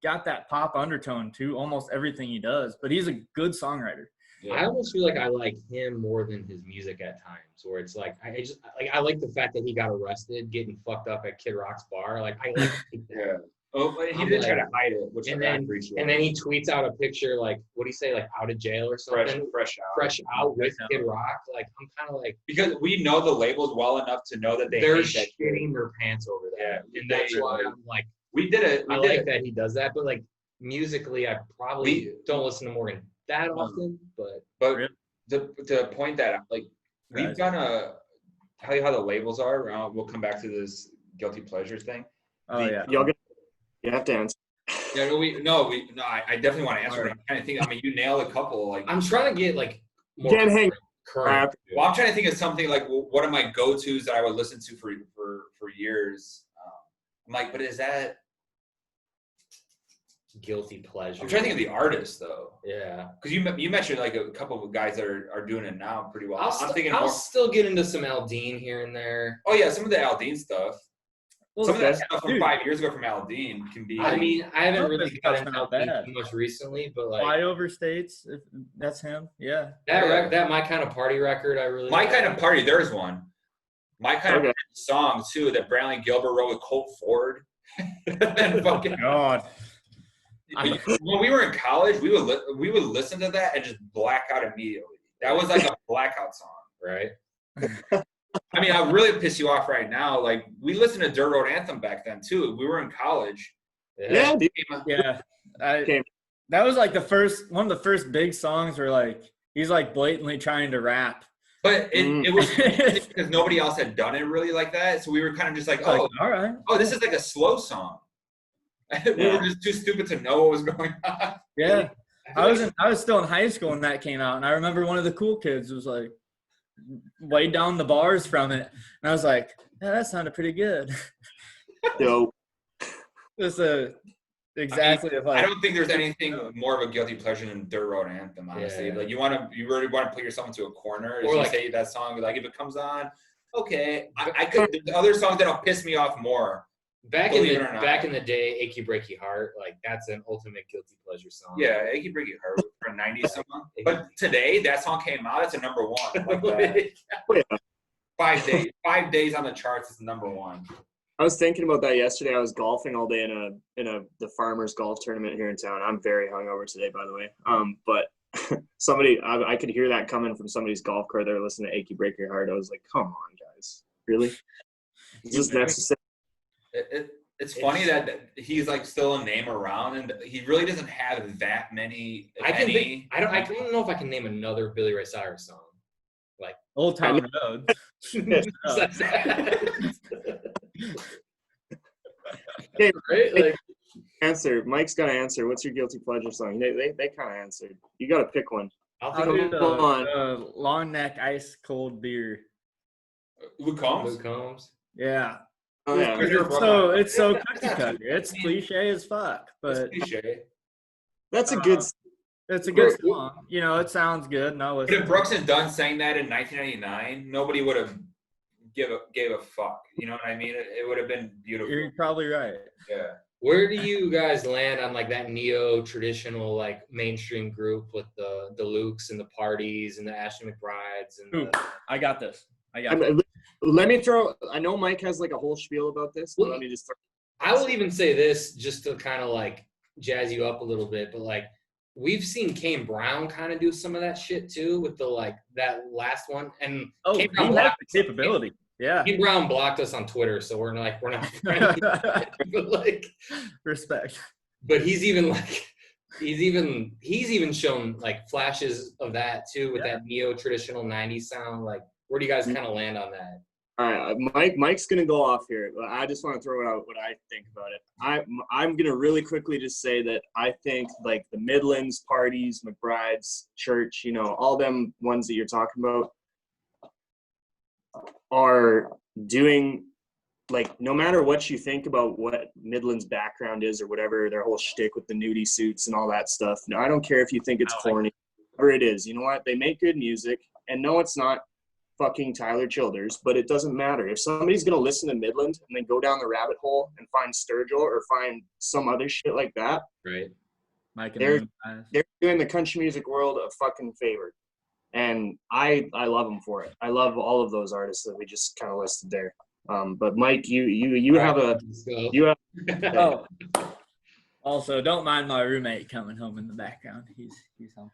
D: got that pop undertone to almost everything he does. But he's a good songwriter.
B: Yeah.
C: I almost feel like I like him more than his music at times, where it's like I like the fact that he got arrested getting fucked up at Kid Rock's bar. Like I like
B: Yeah. Oh, but he did try to hide it, which I appreciate.
C: And then he tweets out a picture like, what do you say, like out of jail or something?
B: Fresh out
C: with Kid Rock. Like I'm kind of like,
B: because we know the labels well enough to know that
C: they're
B: hate that
C: shitting their pants over that.
B: Yeah,
C: and that's why I'm like,
B: we did it.
C: I like that he does that, but like musically, I probably don't listen to Morgan that often.
B: But the point that like we've done tell you how the labels are. We'll come back to this guilty pleasure thing.
D: Oh yeah.
A: You have to answer.
B: Yeah, I definitely want to answer it. I'm trying to think. I mean, you nailed a couple. Like
C: I'm trying to get like more
A: can't hang
C: current.
B: Well, I'm trying to think of something like one of my go-tos that I would listen to for years. I'm like, but is that
C: guilty pleasure?
B: I'm trying to think of the artist though.
C: Yeah,
B: because you mentioned like a couple of guys that are doing it now pretty well.
C: I'll still get into some Aldine here and there.
B: Oh yeah, some of the Aldine stuff.
D: Well,
B: Some of that
A: okay.
B: stuff from
D: dude.
B: 5 years ago from Aldine can be.
C: I mean, I haven't
D: Some of
C: really
D: his stuff's
C: gotten
D: not
C: out too
D: bad.
C: much recently, but like
D: Flyover States, that's him. Yeah.
C: that My Kind of Party record, I really
B: My
C: like.
B: Kind of Party, there's one. My Kind of
A: Okay.
B: Song, too, that Brantley Gilbert wrote with Colt Ford. And fucking,
D: God.
B: when we were in college, we would listen to that and just black out immediately. That was like a blackout song.
C: Right?
B: I mean, I'll really piss you off right now. Like, we listened to Dirt Road Anthem back then, too. We were in college.
A: Yeah, dude.
D: Yeah.
A: Okay.
D: That was like one of the first big songs where like he's like blatantly trying to rap.
B: But it was because nobody else had done it really like that. So we were kind of just like,
D: Like, all right.
B: oh, this is like a slow song. We were just too stupid to know what was going on.
D: Yeah. I was still in high school when that came out, and I remember one of the cool kids was like laid down the bars from it, and I was like, yeah, that sounded pretty good.
A: Dope.
D: It's exactly.
B: I don't think there's anything more of a guilty pleasure than Dirt Road Anthem, honestly.
C: Yeah.
B: Like you really want to put yourself into a corner. If
C: Or
B: you
C: like-
B: say that song, like if it comes on, okay. I could. There's other songs that'll piss me off more.
C: Back in
B: Believe it or not.
C: the day, Achy Breaky Heart, like that's an ultimate guilty pleasure song.
B: Yeah, it can break your heart for a 90s song. But today, that song came out. It's a number one. Like that.
A: Oh, yeah.
B: 5 days on the charts is number one.
A: I was thinking about that yesterday. I was golfing all day in the farmers golf tournament here in town. I'm very hungover today, by the way. But somebody, I could hear that coming from somebody's golf cart. They were listening to "Achy Break Your Heart." I was like, "Come on, guys, really? Is this necessary?"
B: It's funny that he's like still a name around, and he really doesn't have that many.
C: I don't know if I can name another Billy Ray Cyrus song. Like
D: Old Town Road.
A: Okay,
C: right? Like,
A: answer. Mike's got to answer. What's your guilty pleasure song? They kind of answered. You got to pick one.
C: I'll
D: I'll
C: think
D: do
C: of
D: the long neck ice cold beer.
B: Luke Combs.
C: Luke Combs.
D: Yeah.
A: Oh yeah.
D: It's so cookie cutter. It's cliche as fuck, but
B: It's cliche.
A: That's a good.
D: it's a good song. You know, it sounds good. No,
B: But if Brooks and Dunn sang that in 1999, nobody would have gave a fuck. You know what I mean? It would have been beautiful.
D: you're probably right.
B: Yeah.
C: Where do you guys land on like that neo-traditional like mainstream group with the Lukes and the Parties and the Ashley McBrides and
D: Ooh, I got this.
A: Let me throw. I know Mike has like a whole spiel about this, but let me just throw.
C: I will even say this just to kind of like jazz you up a little bit, but like we've seen Kane Brown kind of do some of that shit too with the like that last one. And
D: He
C: Kane Brown
D: has the capability. Yeah.
C: Kane Brown blocked us on Twitter, so we're not friendly. But like
D: Respect.
C: but he's even shown like flashes of that too with that neo-traditional 90s sound. Like where do you guys kind of land on that?
A: All right, Mike's gonna go off here. I just want to throw out what I think about it. I'm gonna really quickly just say that I think like the Midlands, Parties, McBride's, Church, you know, all them ones that you're talking about are doing like no matter what you think about what Midlands' background is or whatever their whole shtick with the nudie suits and all that stuff. No, I don't care if you think it's corny, whatever it is. You know what? They make good music, and no, it's not fucking Tyler Childers, but it doesn't matter. If somebody's gonna listen to Midland and then go down the rabbit hole and find Sturgill or find some other shit like that,
C: Right.
D: Mike
A: they're doing the country music world a fucking favor, and I love them for it. I love all of those artists that we just kind of listed there. But Mike, you have a you have.
D: Oh. Also, don't mind my roommate coming home in the background. He's home.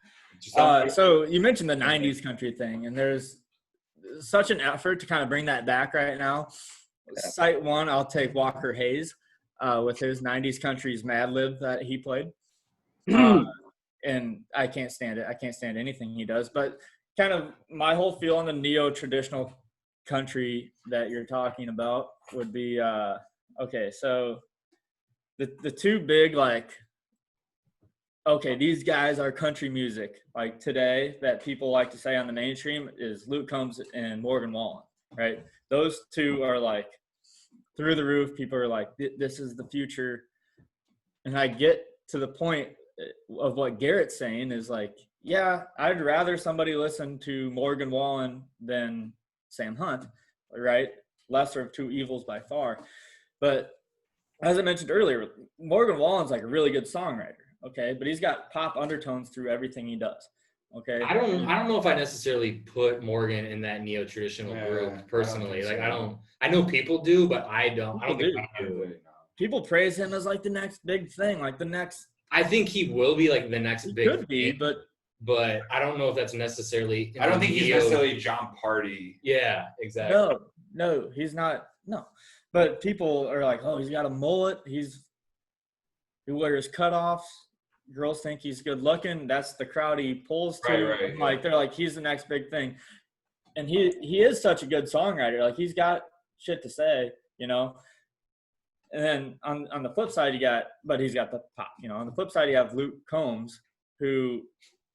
D: So you mentioned the 90s country thing, and there's such an effort to kind of bring that back right now. Site one, I'll take Walker Hayes with his 90s country's Mad Lib that he played. And I can't stand it. I can't stand anything he does. But kind of my whole feel on the neo-traditional country that you're talking about would be, okay, so the two big, like, okay, these guys are country music, like today that people like to say on the mainstream is Luke Combs and Morgan Wallen, right? Those two are like through the roof. People are like, this is the future. And I get to the point of what Garrett's saying is like, yeah, I'd rather somebody listen to Morgan Wallen than Sam Hunt, right? Lesser of two evils by far. But as I mentioned earlier, Morgan Wallen's like a really good songwriter, okay? But he's got pop undertones through everything he does, okay?
C: I don't know if I necessarily put Morgan in that neo-traditional group personally. I know people do, but I don't think I do.
D: People praise him as like the next big thing, like the next.
C: I think he will be like the next big
D: could be,
C: thing, but I don't know if that's necessarily.
B: I don't think he's necessarily John Party.
C: Yeah, exactly.
D: No, he's not. No, but people are like, oh, he's got a mullet. He wears cutoffs. Girls think he's good looking. That's the crowd he pulls to.
B: Right, yeah.
D: Like they're like, he's the next big thing, and he is such a good songwriter. Like he's got shit to say, you know. And then on the flip side, he's got the pop. You know, on the flip side, you have Luke Combs, who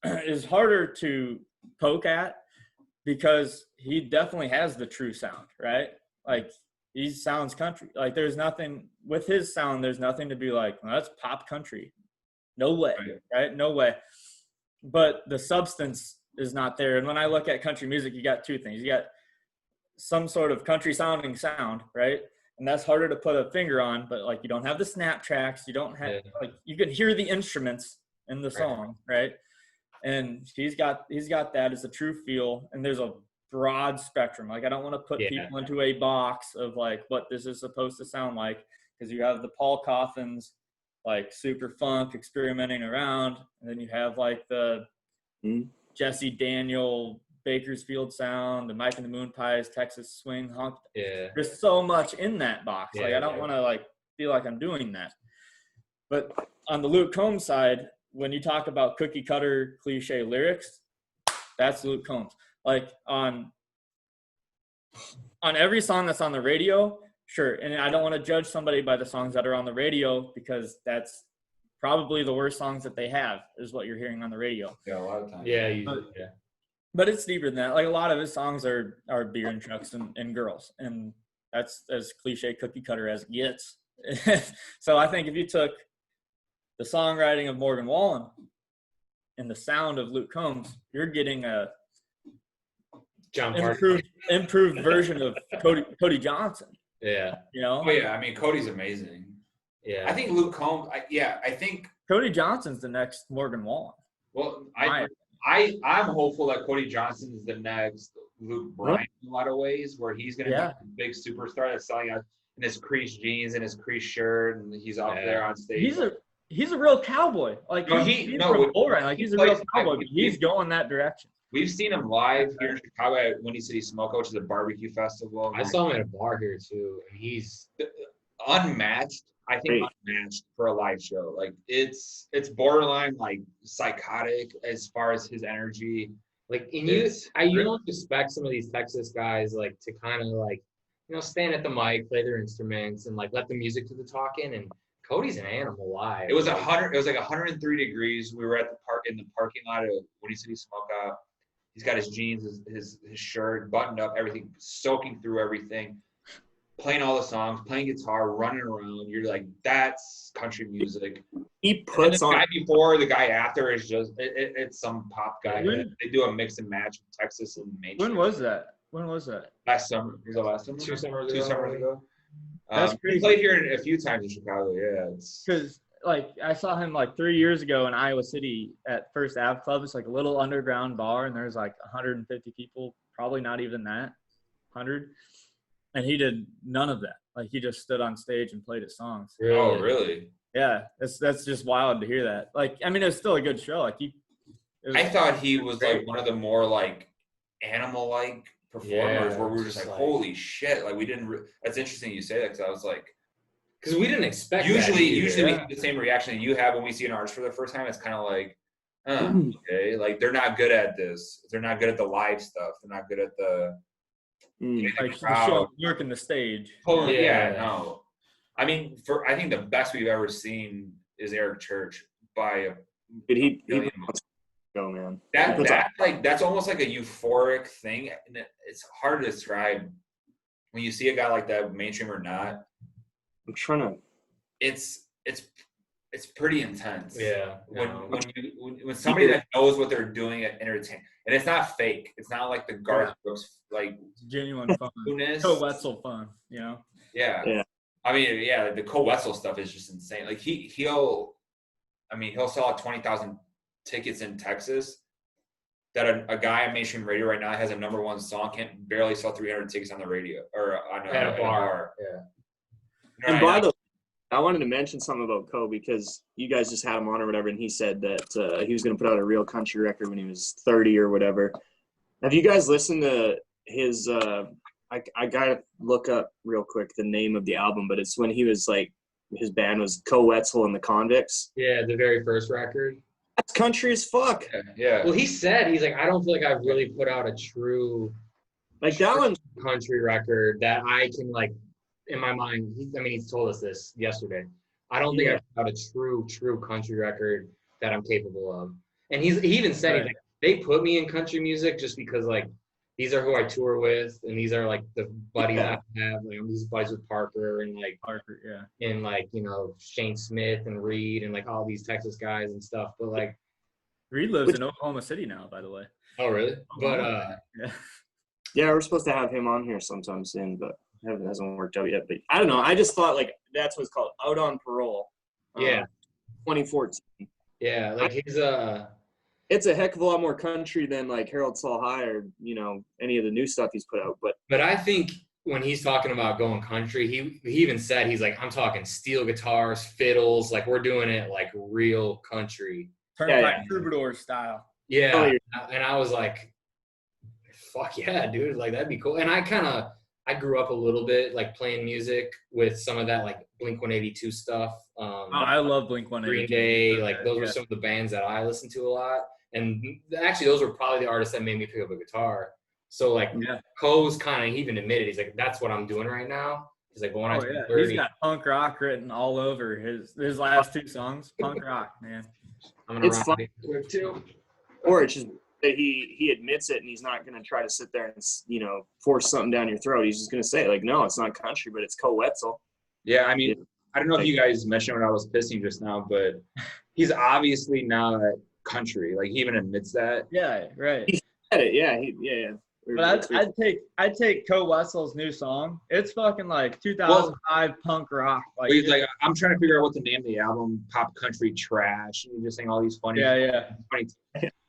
D: is harder to poke at because he definitely has the true sound, right? Like he sounds country. Like there's nothing with his sound. There's nothing to be like, well, that's pop country. No way, right? No way. But the substance is not there. And when I look at country music, you got two things. You got some sort of country sounding sound, right? And that's harder to put a finger on, but like you don't have the snap tracks, you don't have like you can hear the instruments in the song, right? And he's got that as a true feel, and there's a broad spectrum. Like I don't want to put people into a box of like what this is supposed to sound like, because you have the Paul Coffins, like super funk experimenting around, and then you have like the Jesse Daniel Bakersfield sound, the Mike and the Moon Pies, Texas swing honk.
C: Yeah. There's
D: so much in that box. Like I don't want to like feel like I'm doing that. But on the Luke Combs side, when you talk about cookie cutter cliche lyrics, that's Luke Combs. Like on every song that's on the radio, sure. And I don't want to judge somebody by the songs that are on the radio, because that's probably the worst songs that they have is what you're hearing on the radio.
B: Yeah, a lot of times.
C: Yeah,
D: But it's deeper than that. Like a lot of his songs are beer and trucks and girls, and that's as cliche cookie cutter as it gets. So I think if you took the songwriting of Morgan Wallen and the sound of Luke Combs, you're getting a improved version of Cody Johnson.
C: Yeah.
D: You know?
B: Oh yeah, I mean Cody's amazing.
C: Yeah.
B: I think Luke Combs. I think
D: Cody Johnson's the next Morgan Wallen.
B: Well, I'm hopeful that Cody Johnson is the next Luke Bryan in a lot of ways, where he's going to be a big superstar that's selling out in his creased jeans and his creased shirt, and he's up there on stage.
D: He's a real cowboy. Like he's a real cowboy. He's going that direction.
B: We've seen him live here in Chicago at Windy City Smokeout, which is a barbecue festival.
C: I saw him at a bar here too, and he's
B: unmatched. I think unmatched for a live show. Like it's borderline like psychotic as far as his energy.
C: Like you don't expect some of these Texas guys like to kind of like, you know, stand at the mic, play their instruments, and like let the music do the talking. And Cody's an animal live.
B: It was like 103 degrees. We were at the parking lot of Windy City Smokeout. He's got his jeans, his shirt buttoned up, everything soaking through everything. Playing all the songs, playing guitar, running around. You're like, that's country music.
A: He puts
B: the guy before, the guy after is just it's some pop guy. They do a mix and match with Texas and Maine.
D: When was that?
B: Last summer. Was it last summer?
C: 2 summers ago.
B: 2 summers ago.
D: That's crazy.
B: He played here a few times in Chicago. Yeah,
D: because like I saw him like 3 years ago in Iowa City at First Ave Club. It's like a little underground bar, and there's like 150 people, probably not even that, 100. And he did none of that. Like he just stood on stage and played his songs.
C: Really?
B: Oh, really?
D: Yeah, that's just wild to hear that. Like, I mean, it was still a good show. Like
B: I thought he was like one of the more like animal-like performers, where we were just like, holy shit! Like we didn't. That's interesting you say that, because I was like,
C: because we didn't expect.
B: Usually we have the same reaction that you have when we see an artist for the first time. It's kind of like, okay, like they're not good at this. They're not good at the live stuff. They're not good at the.
D: Like the show, working the stage.
B: Oh yeah, no. I mean, I think the best we've ever seen is Eric Church by a
A: he go, man.
B: That's almost like a euphoric thing, and it's hard to describe when you see a guy like that, mainstream or not.
A: I'm trying to.
B: It's pretty intense.
C: Yeah.
B: When somebody that knows what they're doing at entertain, and it's not fake. It's not like the Garth Brooks like
D: genuine fun. Joe Wetzel fun, you know.
B: Yeah. I mean, yeah, the Cole Wetzel stuff is just insane. Like he'll sell out 20,000 tickets in Texas. That a guy on mainstream radio right now has a #1 song can't barely sell 300 tickets on the radio or on
C: At a bar. Yeah.
B: You know
A: And
B: what I
A: by
B: mean?
A: the I wanted to mention something about Cole because you guys just had him on or whatever, and he said that he was going to put out a real country record when he was 30 or whatever. Have you guys listened to his? I gotta look up real quick the name of the album, but it's when he was like his band was Cole Wetzel and the Convicts.
C: Yeah, the very first record.
A: That's country as fuck.
B: Yeah.
C: Well, he's like, I don't feel like I've really put out a true
A: Like that one.
C: country record that I can like in my mind. He's told us this yesterday. I don't think I've put out a true country record that I'm capable of. And he even said he's like, they put me in country music just because like these are who I tour with and these are like the buddies I have. Like these buddies with Parker and like and like, you know, Shane Smith and Reed and like all these Texas guys and stuff. But like
D: Reed lives in Oklahoma City now, by the way.
C: oh really? But
A: Yeah, we're supposed to have him on here sometime soon, but it hasn't worked out yet. But I don't know. I just thought like that's what it's called, Out on Parole. 2014.
C: Yeah, like his
A: It's a heck of a lot more country than like Harold Saul High or, you know, any of the new stuff he's put out.
C: But I think when he's talking about going country, he even said, he's like, I'm talking steel guitars, fiddles, like we're doing it like real country.
D: Turnpike Troubadour style.
C: Yeah. And I was like, fuck yeah, dude. Like that'd be cool. And I grew up a little bit like playing music with some of that like Blink-182 stuff.
D: I love Blink-182.
C: Green Day, like those were some of the bands that I listened to a lot. And actually those were probably the artists that made me pick up a guitar. So like Cole's he even admitted, he's like, that's what I'm doing right now. He's like, when I turn 30,
D: he's got punk rock written all over his last 2 songs. Punk rock, man.
C: I'm gonna rock
A: fun.
C: it too.
A: Or it's just that he admits it and he's not going to try to sit there and, you know, force something down your throat. He's just going to say like, no, it's not country, but it's Cole Wetzel.
B: Yeah, I mean, I don't know if you guys mentioned when I was pissing just now, but he's obviously not country. Like he even admits that.
D: Yeah, right.
A: He said it. Yeah.
D: But I'd take Cole Wetzel's new song. It's fucking like 2005 punk rock. Like
B: he's like, I'm trying to figure out what to name the album. Pop Country Trash. And he's just saying all these funny. Funny.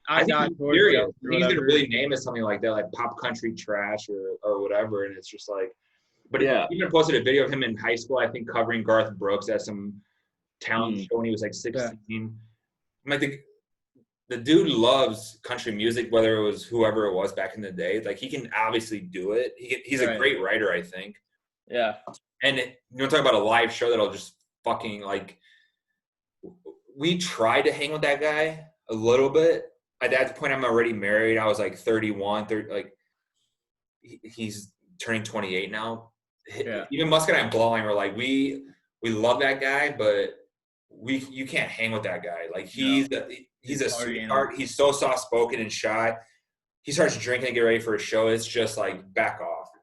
B: I think he's serious. He's gonna really name it something like that, like Pop Country Trash or whatever. And it's just like, but he even posted a video of him in high school, I think, covering Garth Brooks at some talent show when he was like 16. I'm like, the dude loves country music, whether it was whoever it was back in the day. Like he can obviously do it. He's a great writer, I think.
D: Yeah.
B: And you talk about a live show that'll just fucking like. We tried to hang with that guy a little bit. At that point, I'm already married. I was like 31, 30, like he's turning 28 now. Yeah. Even Musk and I and Blowing were like, we love that guy, but you can't hang with that guy. Like he's a sweetheart. He's so soft spoken and shy. He starts drinking to get ready for a show. It's just like back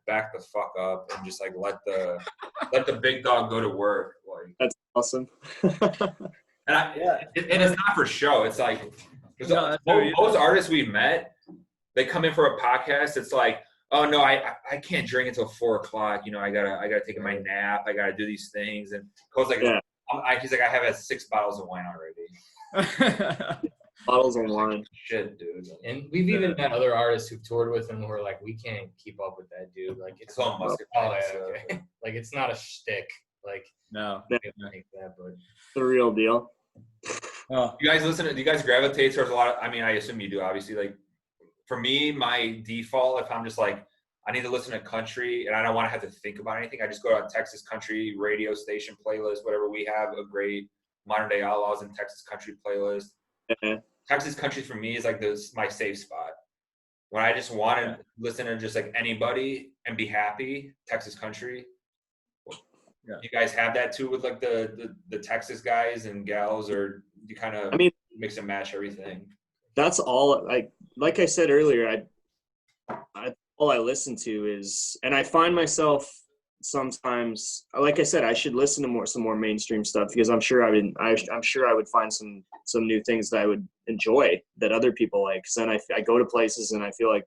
B: the fuck up, and just like let the big dog go to work. Like
A: that's awesome.
B: And it's not for show. It's like most artists we've met, they come in for a podcast. It's like, oh no, I can't drink until 4:00. You know, I gotta take my nap. I gotta do these things. And Cole's like, he's like, I have had 6 bottles of wine already.
A: Bottles of wine.
B: Shit, dude.
C: And we've even met other artists who've toured with him who are like, we can't keep up with that dude. Like it's
B: all musket.
C: Okay. Like it's not a shtick. Like
D: no,
C: I think that, but
A: the real deal.
B: Oh. Do you guys gravitate towards a lot of, I mean, I assume you do, obviously. Like for me, my default, if I'm just like, I need to listen to country and I don't want to have to think about anything, I just go to a Texas country radio station playlist, whatever we have, a great Modern Day Outlaws and Texas country playlist. Texas country for me is like my safe spot. When I just want to listen to just like anybody and be happy, Texas country. Yeah. You guys have that too with like the Texas guys and gals, or you kind of mix and match everything?
A: That's all. Like I said earlier, all I listen to is, and I find myself sometimes, like I said, I should listen to some more mainstream stuff because I'm sure I would find some new things that I would enjoy that other people like. Because then I go to places and I feel like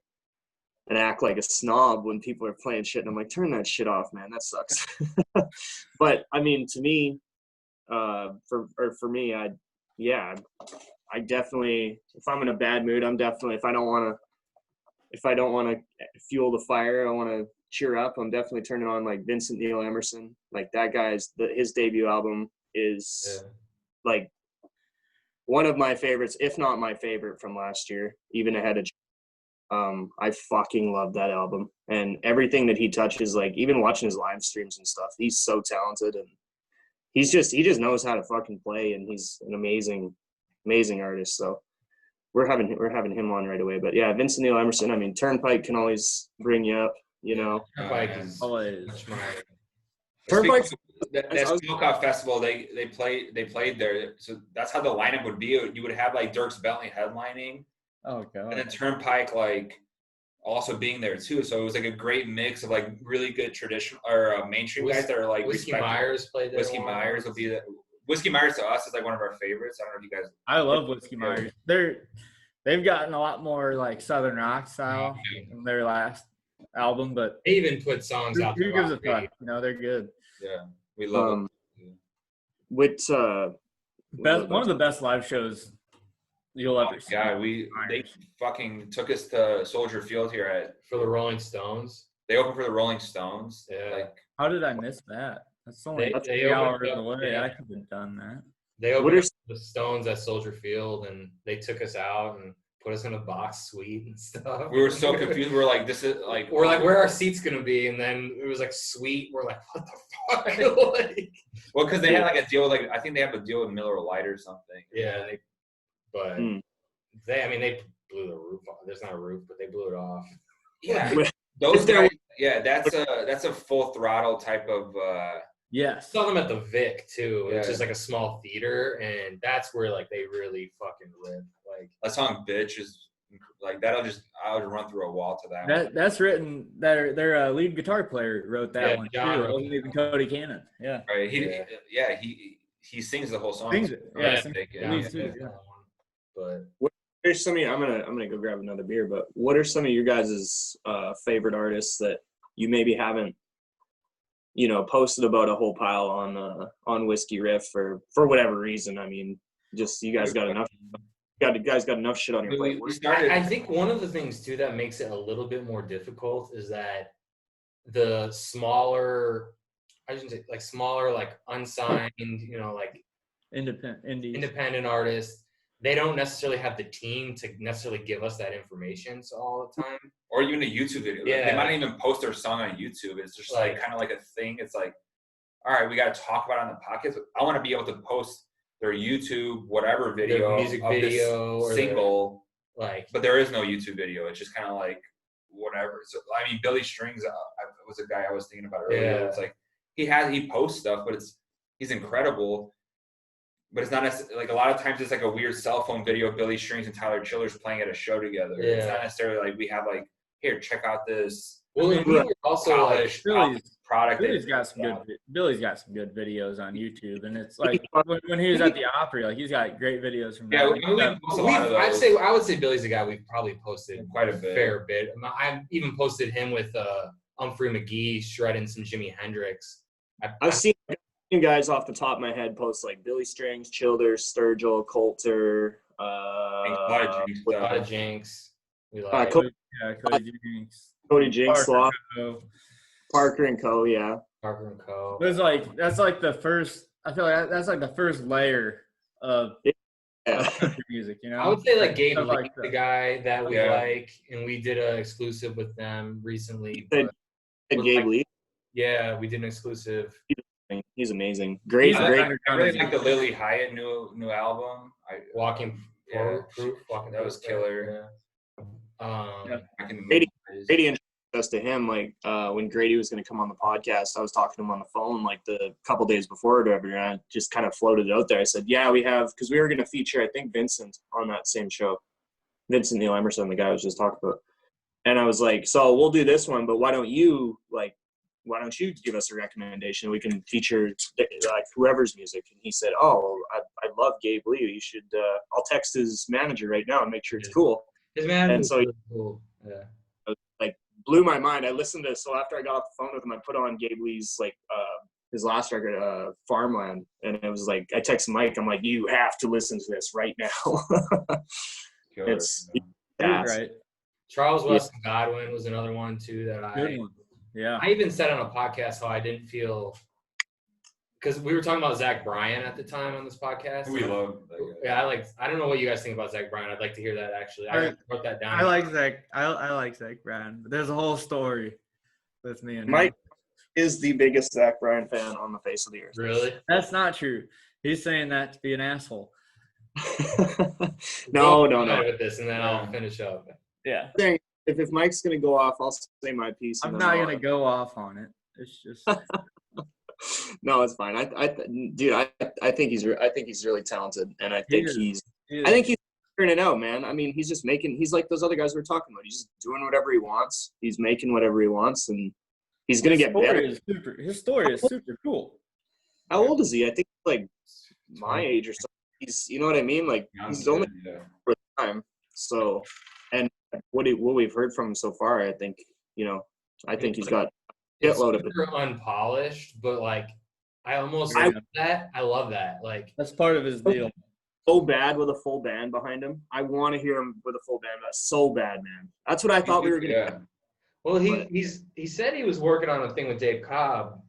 A: and act like a snob when people are playing shit. And I'm like, turn that shit off, man. That sucks. But I mean, to me, for me, I definitely, if I'm in a bad mood, I'm definitely, if I don't want to fuel the fire, I want to cheer up, I'm definitely turning on like Vincent Neil Emerson. Like that guy's, his debut album is like one of my favorites, if not my favorite from last year, even ahead of I fucking love that album, and everything that he touches, like even watching his live streams and stuff, he's so talented, and he just knows how to fucking play, and he's an amazing artist. So we're having him on right away. But yeah, Vincent Neil Emerson, I mean, Turnpike can always bring you up, you know.
C: Turnpike is
D: Always.
A: Turnpike.
B: That Smokeout Festival, they played there. So that's how the lineup would be. You would have like Dierks Bentley headlining.
D: Oh god.
B: And then Turnpike like also being there too. So it was like a great mix of like really good traditional or mainstream guys that are like
C: Whiskey
B: respected.
C: Myers played there.
B: Whiskey Myers will be the Whiskey Myers to us is like one of our favorites. I don't know if you guys.
D: I love Whiskey Myers. They've gotten a lot more like Southern rock style in their last album, but
C: they even put songs out.
D: Who gives a fuck? You know, they're good.
B: Yeah, we love them.
A: What's
D: one of the best live shows you'll ever see.
B: Yeah, they fucking took us to Soldier Field here
C: for the Rolling Stones.
B: They opened for the Rolling Stones.
C: Yeah.
B: Like,
D: how did I miss that? That's only 3 hours away. Yeah. I could have done that.
C: They opened the Stones at Soldier Field, and they took us out and put us in a box suite and stuff.
B: We were so confused. We were like, this is like...
C: We're like, where are our seats going to be? And then it was like suite. We're like, what the fuck? Like,
B: well, because they had like a deal with like, I think they have a deal with Miller Lite or something.
C: Yeah, they blew the roof off. There's not a roof, but they blew it off.
B: Yeah, those guys. Yeah, that's a full throttle type of.
D: Yes,
C: saw them at the Vic too.
B: Yeah.
C: It's just like a small theater, and that's where like they really fucking rip. Like
B: that song, "Bitch," is like I would run through a wall to that.
D: That's written. Their lead guitar player wrote that one too. It wasn't even Cody Cannon. Yeah,
B: right. He sings the whole song.
D: Sings it. Yeah,
C: But
A: there's some of you, I'm gonna go grab another beer. But what are some of your guys' favorite artists that you maybe haven't, posted about a whole pile on Whiskey Riff for whatever reason? I mean, just you guys got enough. Guys got enough shit on your plate.
C: I think one of the things too that makes it a little bit more difficult is that the smaller, I shouldn't say like smaller, like unsigned, like independent artists. They don't necessarily have the team to necessarily give us that information all the time.
B: Or even a YouTube video.
C: Yeah.
B: They might not even post their song on YouTube. It's just like kind of like a thing. It's like, all right, we got to talk about it on the podcast. I want to be able to post their YouTube, whatever video,
C: their music video,
B: or single.
C: But
B: there is no YouTube video. It's just kind of like whatever. So I mean, Billy Strings was a guy I was thinking about earlier.
C: Yeah.
B: It's like he posts stuff, but he's incredible. But it's not necessarily like a lot of times it's like a weird cell phone video of Billy Strings and Tyler Childers playing at a show together.
C: Yeah.
B: It's not necessarily like we have like, here, check out this.
C: Well, and we were also like
B: product.
D: Billy's got some good videos on YouTube, and it's like when he was at the Opry, like he's got great videos from.
B: Yeah,
C: I would say Billy's a guy we've probably posted
B: quite a bit.
C: Fair bit. I've even posted him with Humphrey McGee shredding some Jimi Hendrix.
A: I've seen guys off the top of my head post like Billy Strings, Childers, Sturgill, Coulter,
C: a lot of Jinx. We like
D: Cody Jinks.
A: Cody Jinks, Parker and Co. Yeah,
C: Parker and Co.
D: That's like the first. I feel like that's like the first layer of country music.
C: I would say like Gabe Lee, the guy that we like, and we did an exclusive with them recently.
A: Gabe Lee.
C: Yeah, we did an exclusive.
A: He's amazing. Great.
B: I really like the Lily Hyatt new album.
C: Walking Proof.
B: That was killer.
A: Grady introduced us to him when Grady was going to come on the podcast. I was talking to him on the phone like the couple days before or whatever, and I just kind of floated it out there. I said, yeah, we have, because we were going to feature, I think, Vincent on that same show. Vincent Neil Emerson, the guy I was just talking about. And I was like, so we'll do this one, but why don't you give us a recommendation? We can feature like whoever's music. And he said, oh, I love Gabe Lee. You should, I'll text his manager right now and make sure it's cool.
C: His manager
A: is
C: cool. Yeah.
A: like blew my mind. I listened to, so after I got off the phone with him, I put on Gabe Lee's like his last record, Farmland, and it was like I texted Mike, I'm like, you have to listen to this right now. It's
D: Right.
C: Charles Weston Godwin was another one too that
D: Good one. Yeah.
C: I even said on a podcast how I didn't feel, because we were talking about Zach Bryan at the time on this podcast.
B: We love that guy.
C: Yeah, I don't know what you guys think about Zach Bryan. I'd like to hear that actually. I wrote that down.
D: I like Zach. I like Zach Bryan. But there's a whole story with me and
A: Mike is the biggest Zach Bryan fan on the face of the earth.
C: Really?
D: That's not true. He's saying that to be an asshole.
A: No.
C: With this, and then I'll finish up.
D: Yeah.
A: If Mike's gonna go off, I'll say my piece.
D: I'm not gonna go off on it. It's just
A: no, it's fine. I think he's really talented, and I think he's turning it out, man. I mean, he's just he's like those other guys we were talking about. He's just doing whatever he wants. He's making whatever he wants, and he's gonna get better.
D: His story is super cool.
A: How old is he? I think like my age or something. He's, you know what I mean? Like he's only for the time. So, and what we've heard from him so far, I think he's got a shitload of it.
C: Super unpolished, but like I love that. Like
D: that's part of his deal.
A: So bad with a full band behind him. I want to hear him with a full band. That's so bad, man. That's what I thought we were gonna do.
C: Well, he said he was working on a thing with Dave Cobb,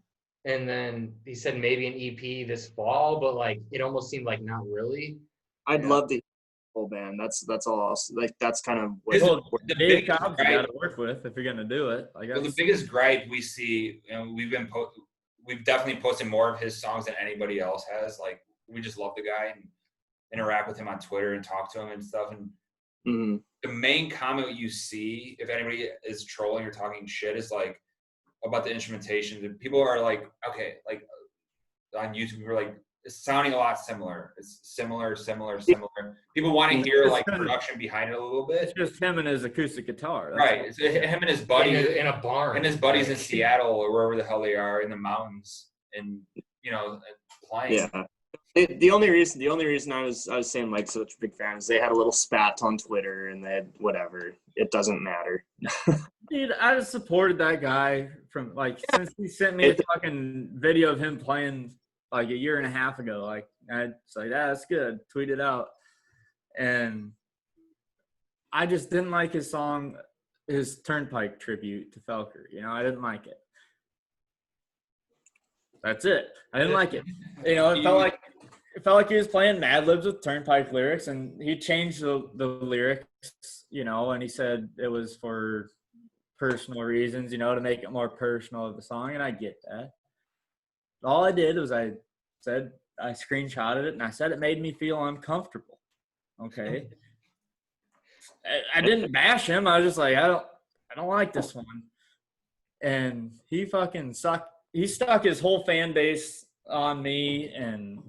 C: and then he said maybe an EP this fall, but like it almost seemed like not really.
A: I'd love to hear full band. That's all. Like that's kind of what
C: the
D: Dave Cobb's got to work with if you're gonna do it. Like
B: the biggest gripe we see, we've definitely posted more of his songs than anybody else has. Like we just love the guy and interact with him on Twitter and talk to him and stuff. And the main comment you see if anybody is trolling or talking shit is like about the instrumentation. People are like, okay, like on YouTube, we're like, it's sounding a lot similar. It's similar. People want to hear like production behind it a little bit.
D: It's just him and his acoustic guitar.
B: Right. It's him and his buddy
C: in a barn.
B: And his buddies in Seattle or wherever the hell they are in the mountains and playing.
A: Yeah. The only reason I was saying Mike's such a big fan is they had a little spat on Twitter and they had whatever. It doesn't matter.
D: Dude, I just supported that guy from since he sent me a fucking video of him playing like a year and a half ago. Like I was like, that's good. Tweet it out. And I just didn't like his song, his Turnpike tribute to Felker. I didn't like it. That's it. I didn't like it. It felt like he was playing Mad Libs with Turnpike lyrics, and he changed the lyrics, and he said it was for personal reasons, to make it more personal of the song, and I get that. All I did was I screenshotted it, and I said it made me feel uncomfortable. Okay. I didn't bash him. I was just like, I don't like this one. And he fucking sucked. He stuck his whole fan base on me, and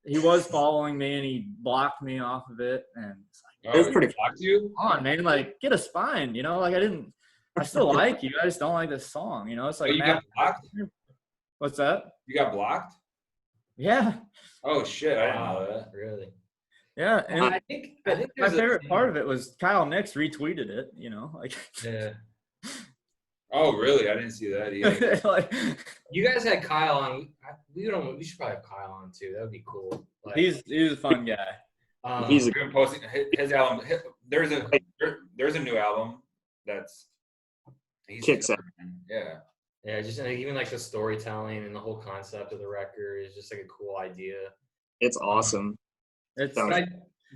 D: he was following me, and he blocked me off of it. And it's like,
B: it was pretty blocked you.
D: Come on, man! Like, get a spine, I still like you. I just don't like this song. It's like,
B: you got blocked?
D: What's that?
B: You got blocked?
D: Yeah.
B: Oh shit! I didn't know that.
C: Really?
D: Yeah, and
C: I think
D: my favorite part of it was Kyle Nix retweeted it.
C: Yeah.
B: Oh, really? I didn't see that either.
C: You guys had Kyle on. We should probably have Kyle on too. That would be cool.
D: He's a fun guy.
B: He's been posting his album. There's a new album that's
A: kicks out.
B: Yeah.
C: Yeah, just even like the storytelling and the whole concept of the record is just like a cool idea.
A: It's awesome.
C: But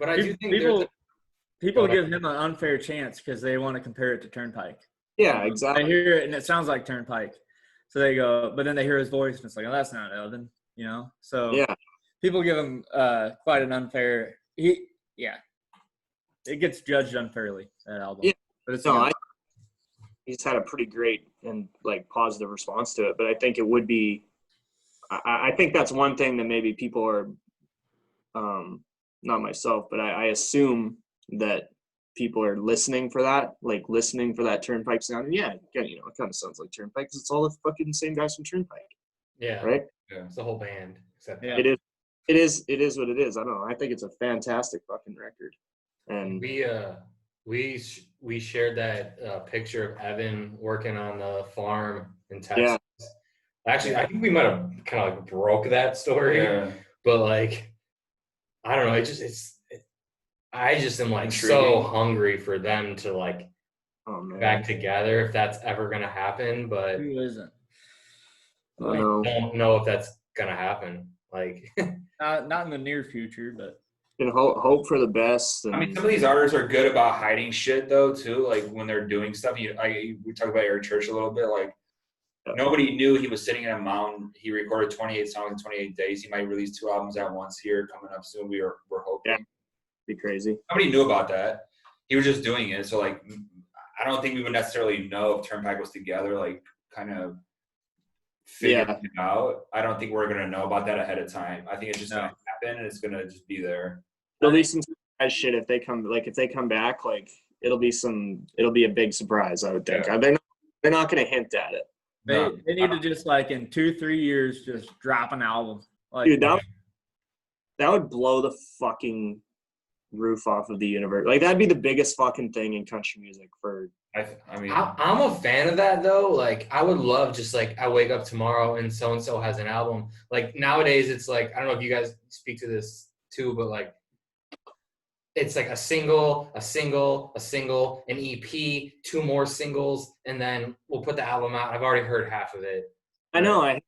C: I do think
D: people give him an unfair chance because they want to compare it to Turnpike.
A: Yeah, exactly.
D: They hear it and it sounds like Turnpike. So they go, but then they hear his voice and it's like, oh, that's not Eldon, So yeah, people give him quite an unfair. It gets judged unfairly, that album.
A: Yeah.
D: But it's
A: he's had a pretty great and positive response to it. But I think it would be, I think that's one thing that maybe people are, not myself, but I assume that people are listening for that Turnpike sound. And it kind of sounds like Turnpike because it's all the fucking same guys from Turnpike.
C: Yeah.
A: Right?
C: Yeah. It's the whole band. Except
A: It is what it is. I don't know. I think it's a fantastic fucking record. And
C: we We shared that picture of Evan working on the farm in Texas.
A: Yeah.
C: Actually, I think we might have kind of like broke that story, but like, I don't know. I just am like so hungry for them to like back together if that's ever gonna happen. But
D: Who isn't?
C: I don't know if that's gonna happen. Like,
D: not in the near future, but.
A: And hope for the best. And
B: I mean, some of these artists are good about hiding shit though too. Like when they're doing stuff, we talked about Eric Church a little bit. Like nobody knew he was sitting in a mountain. He recorded 28 songs in 28 days. He might release 2 albums at once here coming up soon. We're hoping.
A: Yeah, be crazy.
B: Nobody knew about that. He was just doing it. So like, I don't think we would necessarily know if Turnpike was together. Like, kind of figuring it out. I don't think we're gonna know about that ahead of time. I think it's just gonna happen and it's gonna just be there.
A: There'll be some surprise shit if they come back. Like it'll be a big surprise. I would think.
B: Yeah.
A: They're not going to hint at it.
D: They need to just like in 2-3 years just drop an album. Like,
A: dude, that would blow the fucking roof off of the universe. Like that'd be the biggest fucking thing in country music for.
B: I mean,
C: I'm a fan of that though. Like I would love just like I wake up tomorrow and so has an album. Like nowadays it's like I don't know if you guys speak to this too, but like. It's like a single, an EP, 2 more singles, and then we'll put the album out. I've already heard half of it.
A: I know. I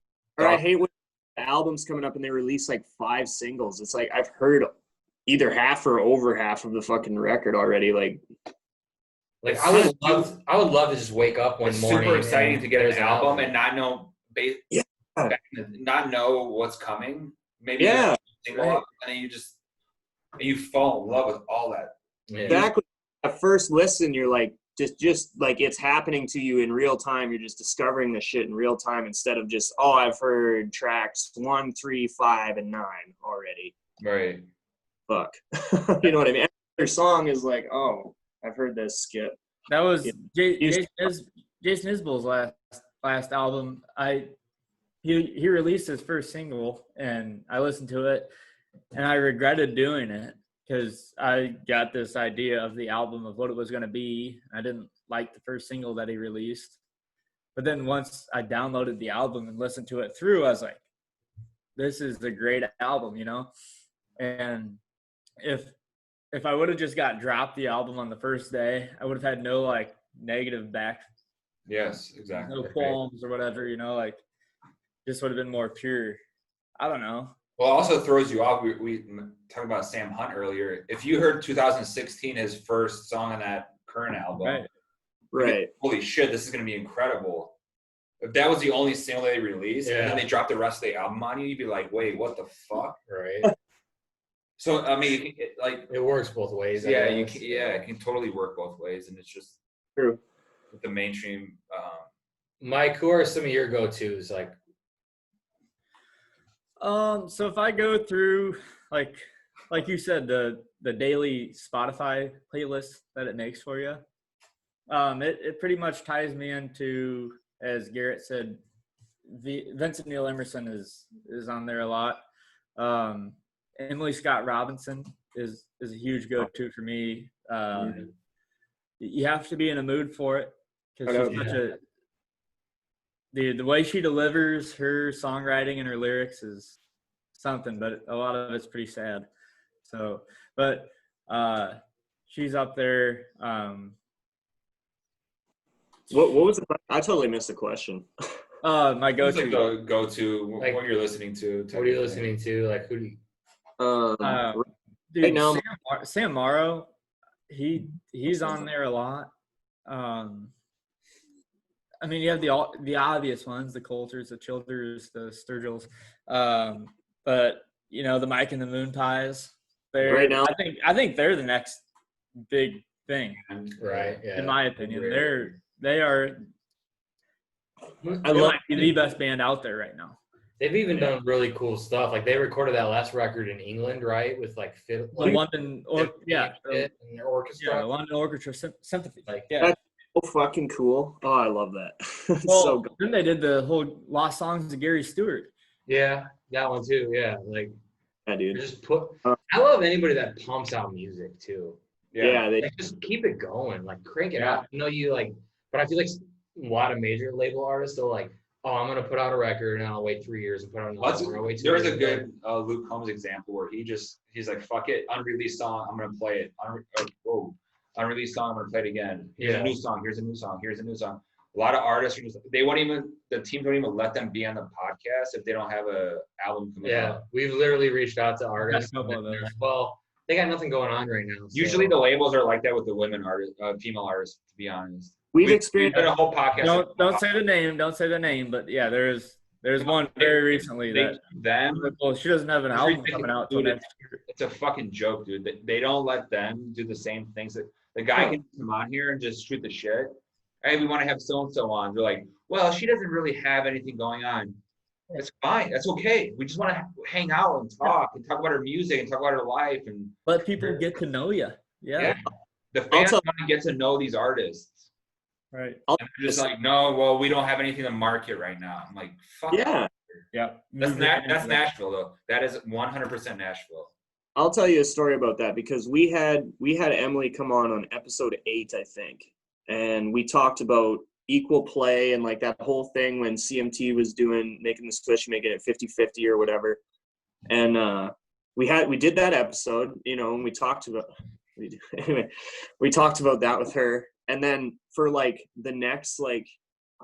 A: hate when the album's coming up and they release like 5 singles. It's like I've heard either half or over half of the fucking record already. Like
C: I would love to just wake up one morning.
B: Super exciting to get an album and not know, not know what's coming. Maybe single up, and then you fall in love with all that.
A: Yeah. Exactly. At first listen, you're like, just like it's happening to you in real time. You're just discovering the shit in real time instead of just, I've heard tracks 1, 3, 5, and 9 already.
B: Right.
A: Fuck. You know what I mean? Their song is like, I've heard this skip.
D: That was Jason Isbell's last album. He released his first single, and I listened to it. And I regretted doing it because I got this idea of the album of what it was going to be. I didn't like the first single that he released. But then once I downloaded the album and listened to it through, I was like, this is a great album, you know? And if I would have just got dropped the album on the first day, I would have had no like negative back.
B: Yes, exactly.
D: No qualms or whatever, you know, like just would have been more pure. I don't know.
B: Well, it also throws you off. We talked about Sam Hunt earlier. If you heard 2016, his first song on that current album,
A: right?
B: Holy shit, this is going to be incredible. If that was the only single they released, and then they dropped the rest of the album on you, you'd be like, wait, what the fuck?
C: Right.
B: So, I mean,
C: it works both ways.
B: Yeah, it can totally work both ways, and it's just
A: true.
B: With the mainstream.
C: Mike, who are some of your go-tos?
D: So if I go through like you said, the daily Spotify playlist that it makes for you, it pretty much ties me into, as Garrett said, Vincent Neil Emerson is on there a lot. Emily Scott Robinson is a huge go-to for me. You have to be in a mood for it because she's such a the way she delivers her songwriting and her lyrics is something, but a lot of it's pretty sad. So, but she's up there.
A: What was it? I totally missed the question.
D: My go-to.
B: Like go-to. What you're listening to.
C: What are you listening to? Like who do you?
A: Dude, right now,
D: Sam Morrow, he's on there a lot. I mean, you have the obvious ones, the Coulters, the Childers, the Sturgills, but you know, the Mike and the Moon Pies.
A: Right now,
D: I think they're the next big thing,
C: right? Yeah.
D: In my opinion, they are. I love the best band out there right now.
C: They've even done really cool stuff. Like they recorded that last record in England, right? With like
D: London,
C: and their orchestra.
D: Yeah, London Orchestra Sympathy.
C: Like
A: that's so fucking cool. Oh, I love that.
D: Well,
A: so good.
D: Then they did the whole Lost Songs of Gary Stewart.
C: Yeah, that one too. Yeah, like
A: dude.
C: I love anybody that pumps out music too.
A: Yeah, they
C: Like, just keep it going, like crank it out. You like, but I feel like a lot of major label artists are like, oh, I'm gonna put out a record and I'll wait 3 years and put out another one. I'll wait 2
B: There's
C: years.
B: a good Luke Combs example where he's like, fuck it, unreleased song, I'm gonna play it. Unreleased song, I'm gonna play it again. Here's a new song. Here's a new song. Here's a new song. A lot of artists are just, the teams don't even let them be on the podcast if they don't have a album coming out.
C: We've literally reached out to artists.
D: a couple of those.
C: Well, they got nothing going on right now.
B: Usually the labels are like that with the women artists, female artists, to be honest.
A: we've
B: We've
A: experienced
B: done a whole podcast.
D: Don't say the name. Don't say the name. But yeah, there's one very recently that well, she doesn't have an album coming out till next year.
B: It's a fucking joke, dude. They don't let them do the same things. That the guy can come on here and just shoot the shit. Hey, we want to have so and so on. They're like, well, she doesn't really have anything going on. It's fine. That's okay. We just want to hang out and talk about her music and talk about her life and
D: let people get to know you. Yeah.
B: The fans want to get to know these artists.
D: Right.
B: And they're just like, no, well, we don't have anything to market right now. I'm like, fuck.
A: Yeah.
D: Yeah.
B: That's Nashville though. That is 100% Nashville.
A: I'll tell you a story about that because we had Emily come on episode 8, I think, and we talked about equal play and like that whole thing when CMT was making the switch, making it 50-50 or whatever. And we did that episode, and we talked about that with her. And then for like the next, like,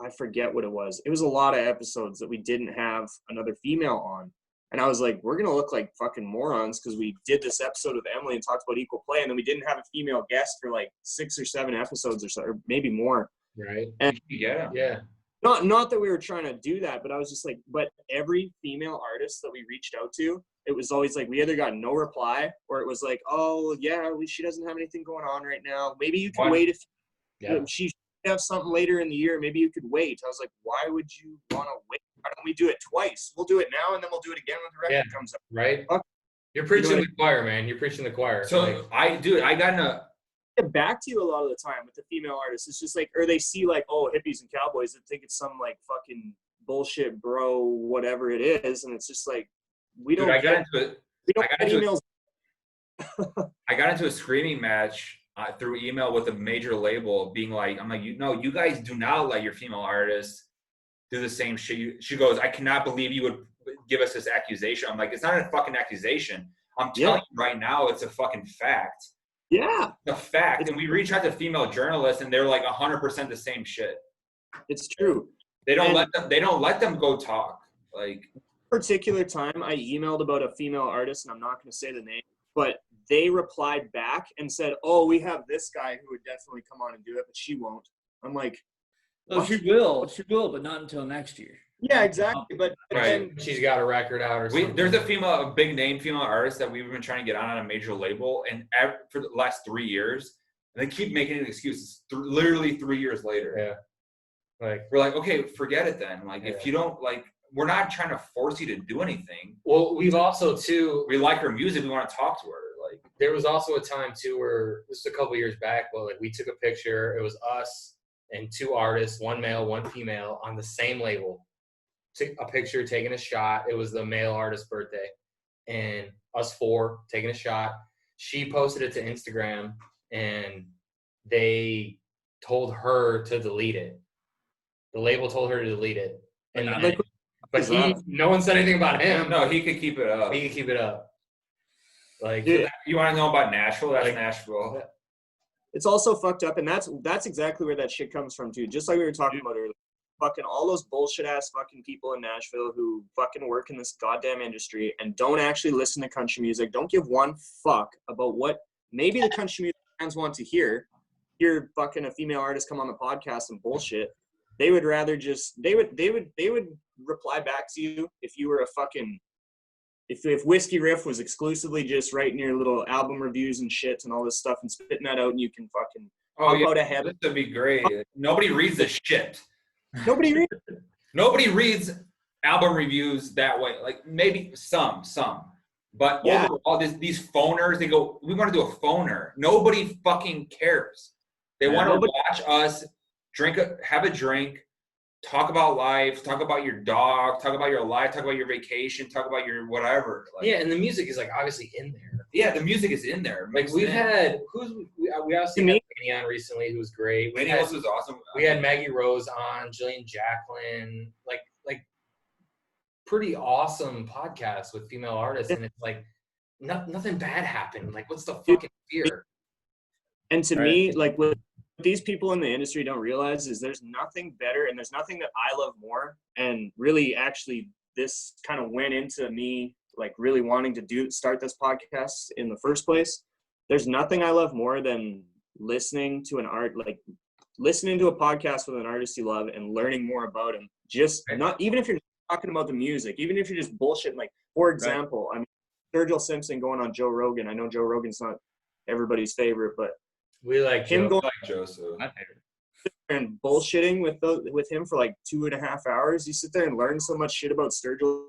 A: I forget what it was. It was a lot of episodes that we didn't have another female on. And I was like, we're going to look like fucking morons because we did this episode with Emily and talked about equal play. And then we didn't have a female guest for like 6 or 7 episodes or so, or maybe more.
C: Right.
A: And
C: yeah.
A: Not that we were trying to do that, but I was just like, but every female artist that we reached out to, it was always like, we either got no reply or it was like, oh yeah, she doesn't have anything going on right now. Maybe you can wait if she have something later in the year. Maybe you could wait. I was like, why would you want to wait? Why don't we do it twice? We'll do it now and then we'll do it again when the record comes up.
C: Right. You're preaching the choir, man. You're preaching the choir.
B: So I got in a
A: get back to you a lot of the time with the female artists. It's just like, or they see like, oh, Hippies and Cowboys, and think it's some like fucking bullshit bro, whatever it is, and it's just like we don't.
B: I got into a screaming match through email with a major label, being like, I'm like, you guys do not let your female artists do the same shit. She goes, I cannot believe you would give us this accusation. I'm like, it's not a fucking accusation. I'm telling you right now, it's a fucking fact.
A: Yeah.
B: The fact. And we reach out to female journalists and they're like 100% the same shit.
A: It's true.
B: They don't let them go talk. Like,
A: particular time I emailed about a female artist, and I'm not going to say the name, but they replied back and said, oh, we have this guy who would definitely come on and do it, but she won't. I'm like,
D: well, she will, but not until next year.
A: Yeah, exactly. But
C: then she's got a record out or something.
B: There's a big name female artist that we've been trying to get on a major label, and for the last 3 years, and they keep making excuses. Literally 3 years later.
C: Yeah. Like,
B: we're like, okay, forget it then. Like, if you don't like, we're not trying to force you to do anything.
C: Well, we've also too.
B: We like her music. We want to talk to her. Like,
C: there was also a time too where this was a couple years back, but like we took a picture. It was us and 2 artists, 1 male, 1 female, on the same label. Took a picture, taking a shot. It was the male artist's birthday, and us 4 taking a shot. She posted it to Instagram, and they told her to delete it. The label told her to delete it, and but no one said anything about him.
B: No, he could keep it up.
C: He could keep it up. Like,
B: you want to know about Nashville? That's Nashville.
A: It's also fucked up, and that's exactly where that shit comes from too. Just like we were talking about earlier. Fucking all those bullshit ass fucking people in Nashville who fucking work in this goddamn industry and don't actually listen to country music, don't give one fuck about what maybe the country music fans want to hear fucking a female artist come on the podcast and bullshit. They would rather just they would reply back to you if you were a fucking if Whiskey Riff was exclusively just writing your little album reviews and shit and all this stuff and spitting that out, and you can fucking out ahead.
B: This would be great. Nobody reads this shit.
A: Nobody
B: reads album reviews that way. Like, maybe some, but overall, these phoners, they go, we want to do a phoner. Nobody fucking cares. They want to watch us have a drink, talk about life, talk about your dog, talk about your life, talk about your vacation, talk about your whatever. Like,
C: yeah, and the music is like obviously in there.
B: Yeah, the music is in there.
C: Like we've had we obviously had Manny on recently, who was great.
B: Manny was awesome.
C: We had Maggie Rose on, Jillian Jacqueline, like pretty awesome podcasts with female artists, and it's like nothing bad happened. Like, what's the fucking fear?
A: And to me, like what these people in the industry don't realize is there's nothing better, and there's nothing that I love more. And really, actually, this kind of went into me like really wanting to start this podcast in the first place. There's nothing I love more than listening to listening to a podcast with an artist you love and learning more about him. Just not even if you're talking about the music, even if you're just bullshitting. Like, for example, I mean, Sturgill Simpson going on Joe Rogan. I know Joe Rogan's not everybody's favorite, but
C: we like
A: him
C: Joe.
A: going
B: Joe, so
C: my favorite.
A: And bullshitting with him for like 2.5 hours. You sit there and learn so much shit about Sturgill.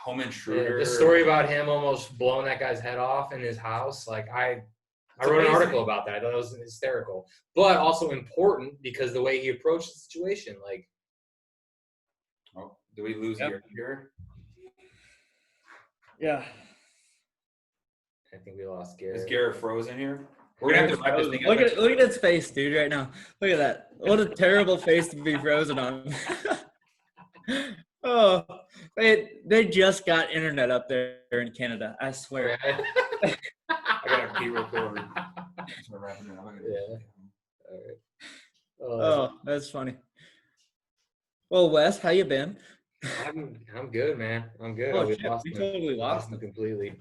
B: Home intruder.
C: The story about him almost blowing that guy's head off in his house. Like I wrote an article about that. I thought it was hysterical, but also important because the way he approached the situation. Like,
B: oh, do we lose Garrett here?
D: Yeah.
C: I think we lost Garrett.
B: Is Garrett frozen here? We're gonna have to wrap this thing
D: Look
B: up.
D: at his face, dude, right now. Look at that. What a terrible face to be frozen on. Oh, they just got internet up there in Canada. I swear.
B: I gotta pee real quick. So wrapping it up.
C: Yeah. All right.
D: Oh, that's funny. Well, Wes, how you been?
C: I'm good, man. I'm good.
D: Oh, shit, we totally lost
C: him
D: him.
C: completely.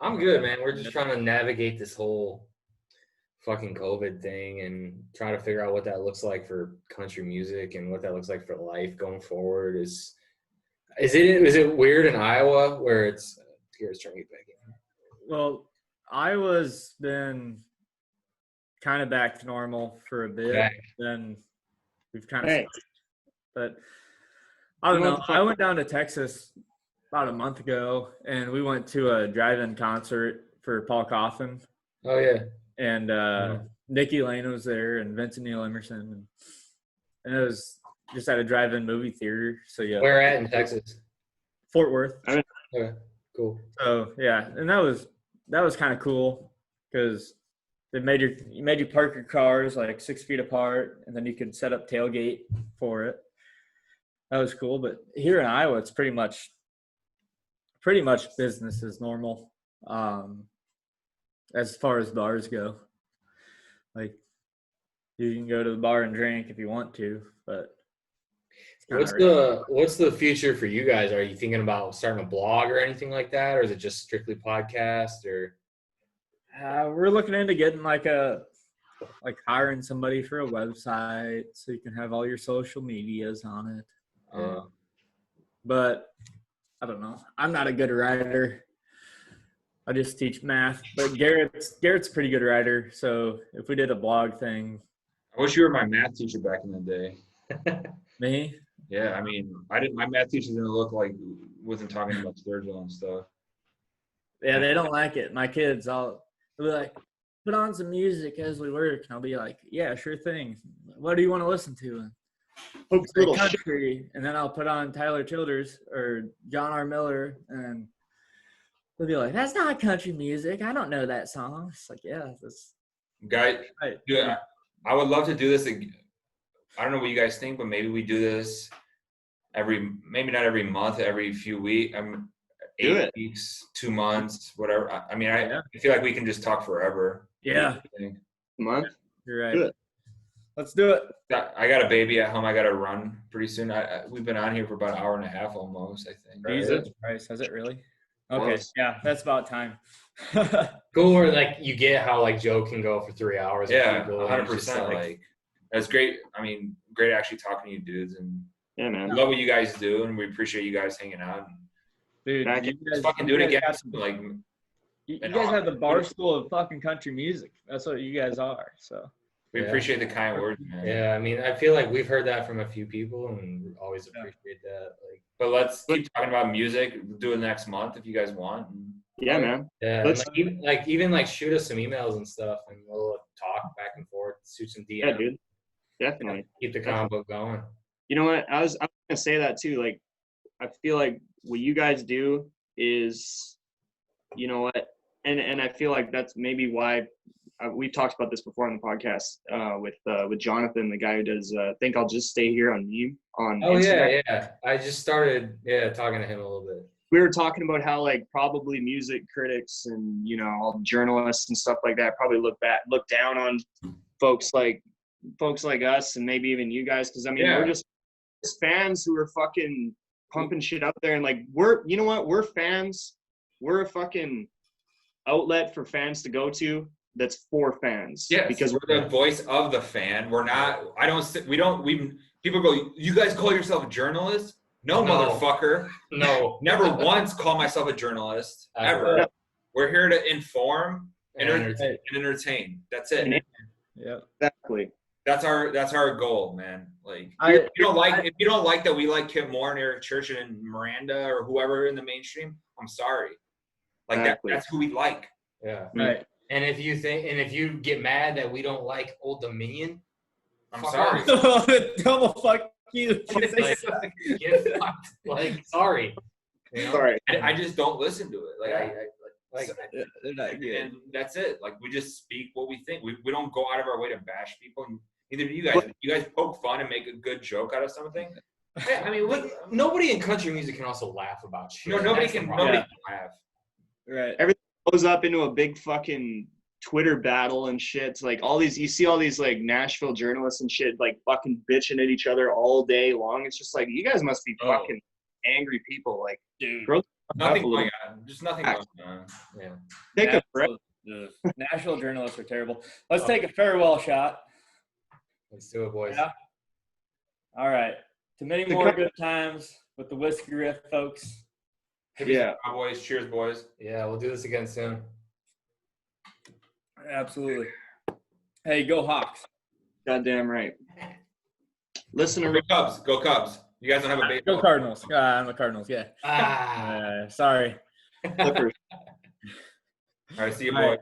C: I'm good, man. We're just trying to navigate this whole fucking COVID thing and try to figure out what that looks like for country music and what that looks like for life going forward. Is it weird in Iowa where it's Garrett's trying to get back in?
D: Well, Iowa's been kind of back to normal for a bit.
C: Okay.
D: Then we've kind of but I don't know. I went down to Texas about a month ago, and we went to a drive-in concert for Paul Coffin.
C: Oh, yeah.
D: And Nikki Lane was there, and Vincent Neil Emerson. And it was just at a drive-in movie theater. So, yeah.
C: Where at in Texas?
D: Fort Worth.
C: Okay, cool.
D: So, yeah. And that was kind of cool because you made you park your cars like 6 feet apart, and then you could set up tailgate for it. That was cool. But here in Iowa, it's pretty much business as normal. As far as bars go, like you can go to the bar and drink if you want to, but
C: what's the future for you guys? Are you thinking about starting a blog or anything like that, or is it just strictly podcast? Or
D: we're looking into getting like hiring somebody for a website so you can have all your social medias on it. But I don't know. I'm not a good writer. I just teach math, but Garrett's a pretty good writer. So if we did a blog thing,
B: I wish you were my math teacher back in the day.
D: me?
B: Yeah, I mean, my math teacher didn't look like wasn't talking about Sturgill and stuff.
D: Yeah, they don't like it. My kids, they'll be like, put on some music as we work. And I'll be like, yeah, sure thing. What do you want to listen to?
A: Little
D: country. And then I'll put on Tyler Childers or John R. Miller, and they'll be like, that's not country music. I don't know that song. It's like, yeah, that's
B: Guy,
D: right.
B: dude, I would love to do this again. I don't know what you guys think, but maybe we do this maybe not every month, every few weeks. 8 weeks, 2 months, whatever. I mean, I feel like we can just talk forever.
D: Yeah.
A: Month.
D: You're right. Let's do it.
B: I got a baby at home. I got to run pretty soon. We've been on here for about an hour and a half almost, I think.
D: Jesus Christ, has it really? Okay, yeah, that's about time.
C: Cool, or like you get how like Joe can go for 3 hours.
B: Yeah, 100%. Like that's great. I mean, great actually talking to you dudes, and
A: yeah, man,
B: we love what you guys do, and we appreciate you guys hanging out.
D: Dude,
B: let's fucking do it again. Like
D: you guys have the bar school of fucking country music. That's what you guys are. So
B: we appreciate the kind words, man.
C: Yeah, I mean, I feel like we've heard that from a few people, and we always appreciate that. Like,
B: but let's keep talking about music. We'll do it next month if you guys want.
A: Yeah, man.
C: Yeah, even shoot us some emails and stuff, and we'll talk back and forth, shoot some DMs.
A: Yeah, dude. Definitely.
C: Keep the combo going.
A: You know what? I was gonna say that too. Like, I feel like what you guys do is, you know what, and I feel like that's maybe why we've talked about this before on the podcast with Jonathan, the guy who does think I'll just stay here on meme on Instagram.
C: Yeah. I just started talking to him a little bit.
A: We were talking about how like probably music critics and all journalists and stuff like that probably look down on folks like us and maybe even you guys, because I mean we're just fans who are fucking pumping shit out there, and like we're fans. We're a fucking outlet for fans to go to that's for fans.
B: Yes,
A: because
B: we're the voice of the fan. We're not. People go, you guys call yourself journalists? No, motherfucker.
C: No.
B: Never once call myself a journalist ever.
A: Yeah.
B: We're here to inform and
C: entertain.
B: entertain. That's it.
D: Yeah.
A: Exactly.
B: That's our goal, man. Like if you don't like that we like Kip Moore and Eric Church and Miranda or whoever in the mainstream, I'm sorry. Like
A: Exactly.
B: that's who we like.
C: Yeah.
D: Right.
C: And if you get mad that we don't like Old Dominion,
B: I'm sorry.
D: Double fuck you.
C: Get fucked. Like, sorry.
A: Sorry.
B: I just don't listen to it. Like
D: They're not good.
B: and that's it. Like we just speak what we think. We don't go out of our way to bash people. And neither do you guys. If you guys poke fun and make a good joke out of something. Yeah, I mean,
C: nobody in country music can also laugh about shit.
B: Nobody can laugh.
D: Right.
A: Everything goes up into a big fucking Twitter battle and shit. It's like you see all these like Nashville journalists and shit like fucking bitching at each other all day long. It's just like, you guys must be fucking angry people. Like,
D: Dude.
B: Nothing going on. Just nothing going on.
C: Yeah.
A: Take a breath.
D: Nashville journalists are terrible. Let's take a farewell shot.
C: Let's do it, boys.
D: Yeah. All right. To many more good times with the Whiskey Riff, folks.
B: Hippies Cowboys. Cheers, boys.
C: Yeah, we'll do this again soon.
D: Absolutely. Hey, go Hawks.
A: Goddamn right. Listen to
B: Go Cubs. Go Cubs. You guys don't have a baseball.
D: Go Cardinals. I'm a Cardinals, yeah. Sorry.
A: Clippers.
B: All right, see you,
D: All
B: boys.
D: right.